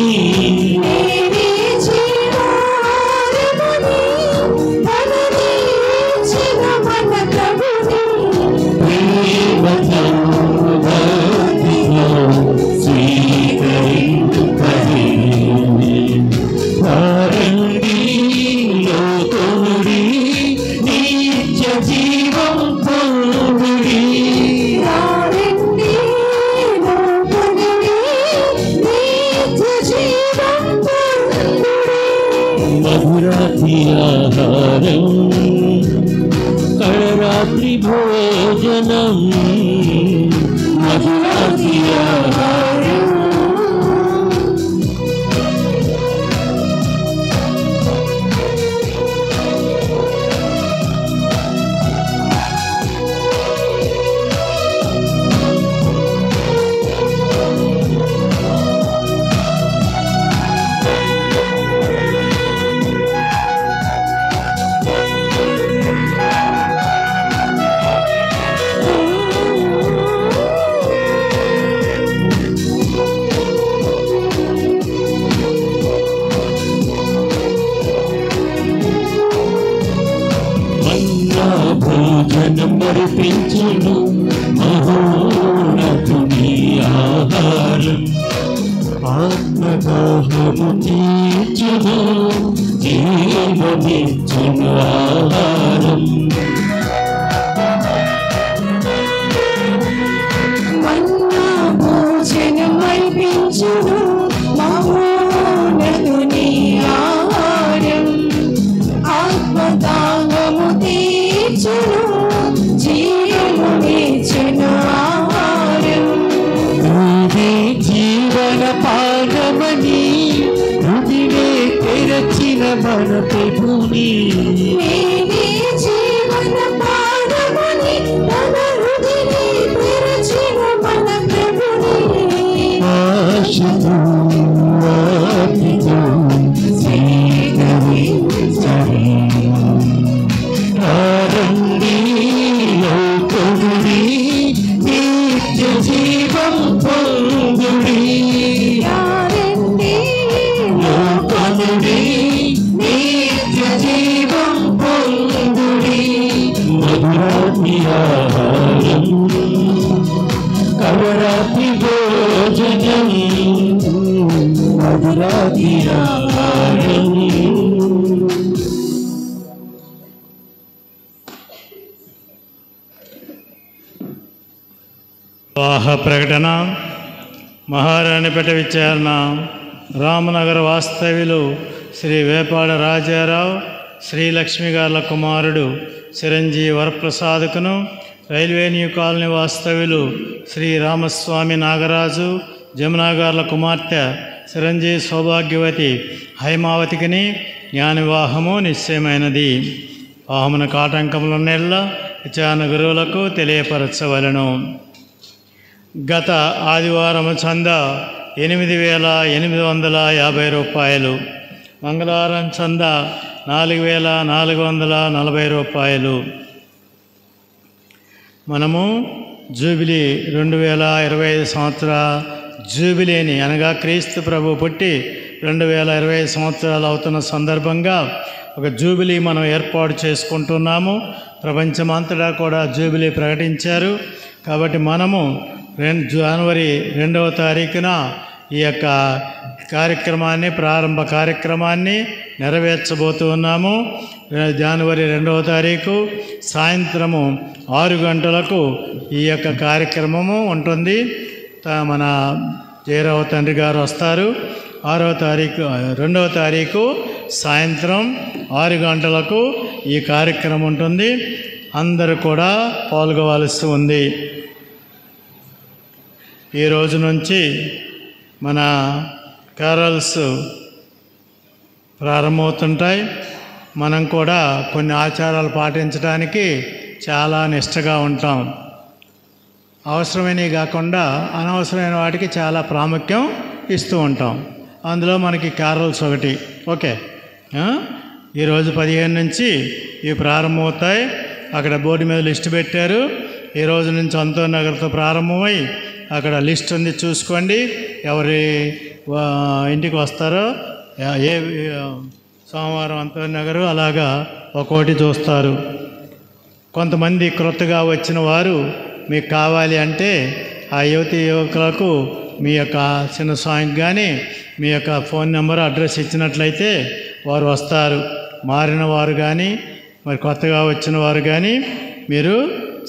నేనే జీవాహారమని తననే ఇచ్చిన మన ప్రభుని ప్రేమతో భక్తితో స్వీకరింపదే రారండి లోకముడి నిత్య జీవం పొందుడి రారండి లోకముడి నిత్య జీవం పొందుడి మధురాతి ఆహారం కడరాత్రి భోజనం మధురాతి ఆహారం భోజనం మరిపించును మహోన్నతుని ఆహారం ఆత్మదాహము తీర్చును జీవమిచ్చును ఆహారం మన్నా భోజనం అర్పించును మహోన్నతుని ఆహారం ఆత్మదాహము తీర్చును జీవమునిచ్చును ఆహారం హృది జీవన పానమని హృదినే తెరచిన మన ప్రభుని నేనే జీవన పానమని తన హృదిని తెరచిన మన ప్రభుని ఆశతో ఆర్తితో స్వీకరించరే రారండి లోకముడి నిత్య జీవం పొందుడి రారండి లోకముడి నిత్య జీవం పొందుడి ఆహారం కవరాత్రి భోజనం మధురాతి ఆహారం. వివాహ ప్రకటన. మహారాణిపేట విచారణ. రామనగర వాస్తవ్యులు శ్రీ వేపాడ రాజారావు శ్రీలక్ష్మి గార్ల కుమారుడు చిరంజీవి వరప్రసాద్కును, రైల్వే న్యూ కాలనీ వాస్తవ్యులు శ్రీ రామస్వామి నాగరాజు జమునా గార్ల కుమార్తె చిరంజీవి సౌభాగ్యవతి హైమావతికిని జ్ఞాన వివాహము నిశ్చయమైనది. వాహమున కాటంకములున్నెల్ల విచారణ గురువులకు తెలియపరచవలను. గత ఆదివారము చందా 8,850 రూపాయలు. మంగళవారం చందా 4,440 రూపాయలు. మనము జూబిలీ 2025 సంవత్సర జూబిలీని అనగా క్రీస్తు ప్రభు పుట్టి 2025 సంవత్సరాలు అవుతున్న సందర్భంగా ఒక జూబిలీ మనం ఏర్పాటు చేసుకుంటున్నాము. ప్రపంచమంతటా కూడా జూబిలీ ప్రకటించారు. కాబట్టి మనము జనవరి 2వ తారీఖున ఈ యొక్క కార్యక్రమాన్ని ప్రారంభ కార్యక్రమాన్ని నెరవేర్చబోతున్నాము. జనవరి 2వ తారీఖు సాయంత్రము 6 గంటలకు ఈ యొక్క కార్యక్రమము ఉంటుంది. మన జయరావు తండ్రి గారు వస్తారు. 2వ తారీఖు సాయంత్రం 6 గంటలకు ఈ కార్యక్రమం ఉంటుంది. అందరూ కూడా పాల్గొవలసి ఉంది. ఈ రోజు నుంచి మన క్యారల్స్ ప్రారంభమవుతుంటాయి. మనం కూడా కొన్ని ఆచారాలు పాటించడానికి చాలా నిష్టగా ఉంటాం. అవసరమైనవి కాకుండా అనవసరమైన వాటికి చాలా ప్రాముఖ్యం ఇస్తూ ఉంటాం. అందులో మనకి క్యారల్స్ ఒకటి. ఓకే, ఈరోజు 15 నుంచి ఇవి ప్రారంభమవుతాయి. అక్కడ బోర్డు మీద లిస్ట్ పెట్టారు. ఈ రోజు నుంచి అంతోని నగర్తో ప్రారంభమై అక్కడ లిస్ట్ ఉంది, చూసుకోండి. ఎవరి ఇంటికి వస్తారో ఏ సోమవారం అంతోని నగరు అలాగా ఒక్కోటి చూస్తారు. కొంతమంది క్రొత్తగా వచ్చిన వారు మీకు కావాలి అంటే ఆ యువకులకు మీ యొక్క చిన్న సాంగ్ కానీ మీ యొక్క ఫోన్ నెంబర్ అడ్రస్ ఇచ్చినట్లయితే వారు వస్తారు. మారిన వారు కానీ మరి కొత్తగా వచ్చిన వారు కానీ మీరు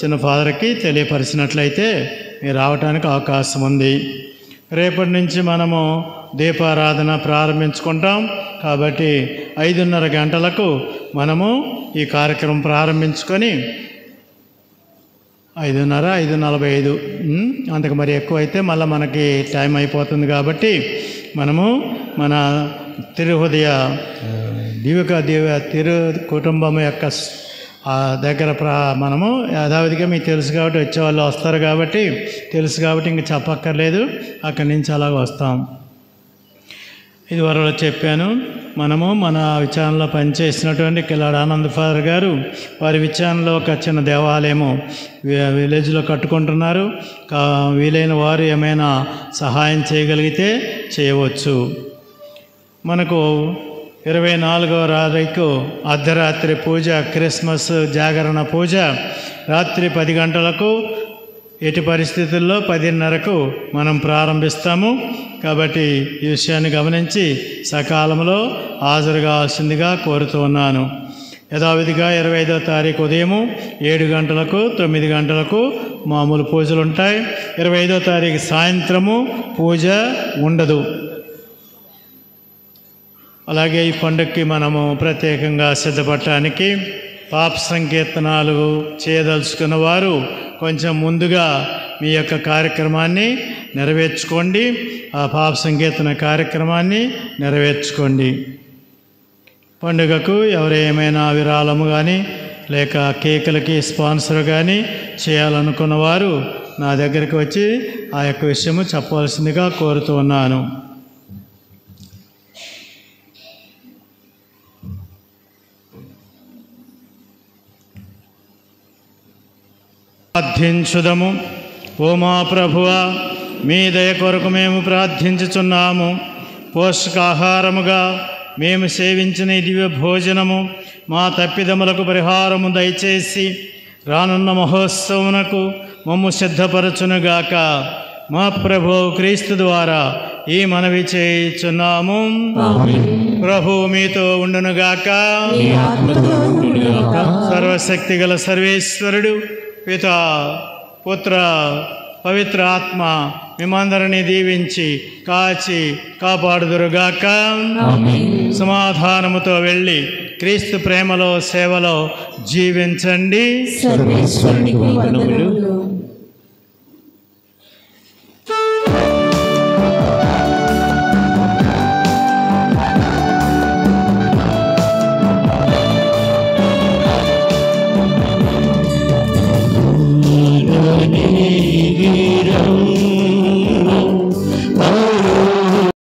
చిన్న ఫాదర్కి తెలియపరిచినట్లయితే మీరు రావడానికి అవకాశం ఉంది. రేపటి నుంచి మనము దీపారాధన ప్రారంభించుకుంటాం. కాబట్టి 5:30 గంటలకు మనము ఈ కార్యక్రమం ప్రారంభించుకొని 5:30, 5:45 అంతకు మరి ఎక్కువ అయితే మళ్ళీ మనకి టైం అయిపోతుంది. కాబట్టి మనము మన తిరుహృదయ తిరు కుటుంబం యొక్క దగ్గర మనము యథావిధిగా మీకు తెలుసు కాబట్టి వచ్చేవాళ్ళు వస్తారు కాబట్టి తెలుసు కాబట్టి ఇంక చెప్పక్కర్లేదు. అక్కడి నుంచి అలాగ వస్తాం. ఇది వరలో చెప్పాను. మనము మన విచారణలో పనిచేసినటువంటి కిలాడ ఆనంద్ ఫాదర్ గారు వారి విచారణలో ఒక చిన్న దేవాలయము విలేజ్లో కట్టుకుంటున్నారు. వీలైన వారు ఏమైనా సహాయం చేయగలిగితే చేయవచ్చు. మనకు 24వ తారీఖు అర్ధరాత్రి పూజ, క్రిస్మస్ జాగరణ పూజ రాత్రి 10 గంటలకు, ఎట్టి పరిస్థితుల్లో 10:30కు మనం ప్రారంభిస్తాము. కాబట్టి ఈ విషయాన్ని గమనించి సకాలంలో హాజరు కావాల్సిందిగా కోరుతూ ఉన్నాను. యథావిధిగా 25వ తారీఖు ఉదయం 7 గంటలకు, 9 గంటలకు మామూలు పూజలు ఉంటాయి. 25వ తారీఖు సాయంత్రము పూజ ఉండదు. అలాగే ఈ పండుగకి మనము ప్రత్యేకంగా సిద్ధపడటానికి పాప సంకీర్తనాలు చేయదలుచుకున్న వారు కొంచెం ముందుగా మీ యొక్క కార్యక్రమాన్ని నెరవేర్చుకోండి. ఆ పాప సంకీర్తన కార్యక్రమాన్ని నెరవేర్చుకోండి. పండుగకు ఎవరు ఏమైనా విరాళము కానీ లేక కేకులకి స్పాన్సర్ కానీ చేయాలనుకున్న వారు నా దగ్గరికి వచ్చి ఆ యొక్క విషయము చెప్పవలసిందిగా కోరుతూ ఉన్నాను. ప్రార్థించుదము. ఓ మా ప్రభువా, మీ దయ కొరకు మేము ప్రార్థించుచున్నాము. పోషకాహారముగా మేము సేవించిన ఈ దివ్య భోజనము మా తప్పిదములకు పరిహారము దయచేసి రానున్న మహోత్సవమునకు మమ్ము సిద్ధపరచునుగాక. మా ప్రభు క్రీస్తు ద్వారా ఈ మనవి చేయుచున్నాము. ప్రభు మీతో ఉండునుగాక. సర్వశక్తి గల సర్వేశ్వరుడు పితా పుత్ర పవిత్ర ఆత్మ మిమ్మందరినీ దీవించి కాచి కాపాడుదురుగాక. సమాధానముతో వెళ్ళి క్రీస్తు ప్రేమలో సేవలో జీవించండి. సర్వేశ్వరునికి వందనములు.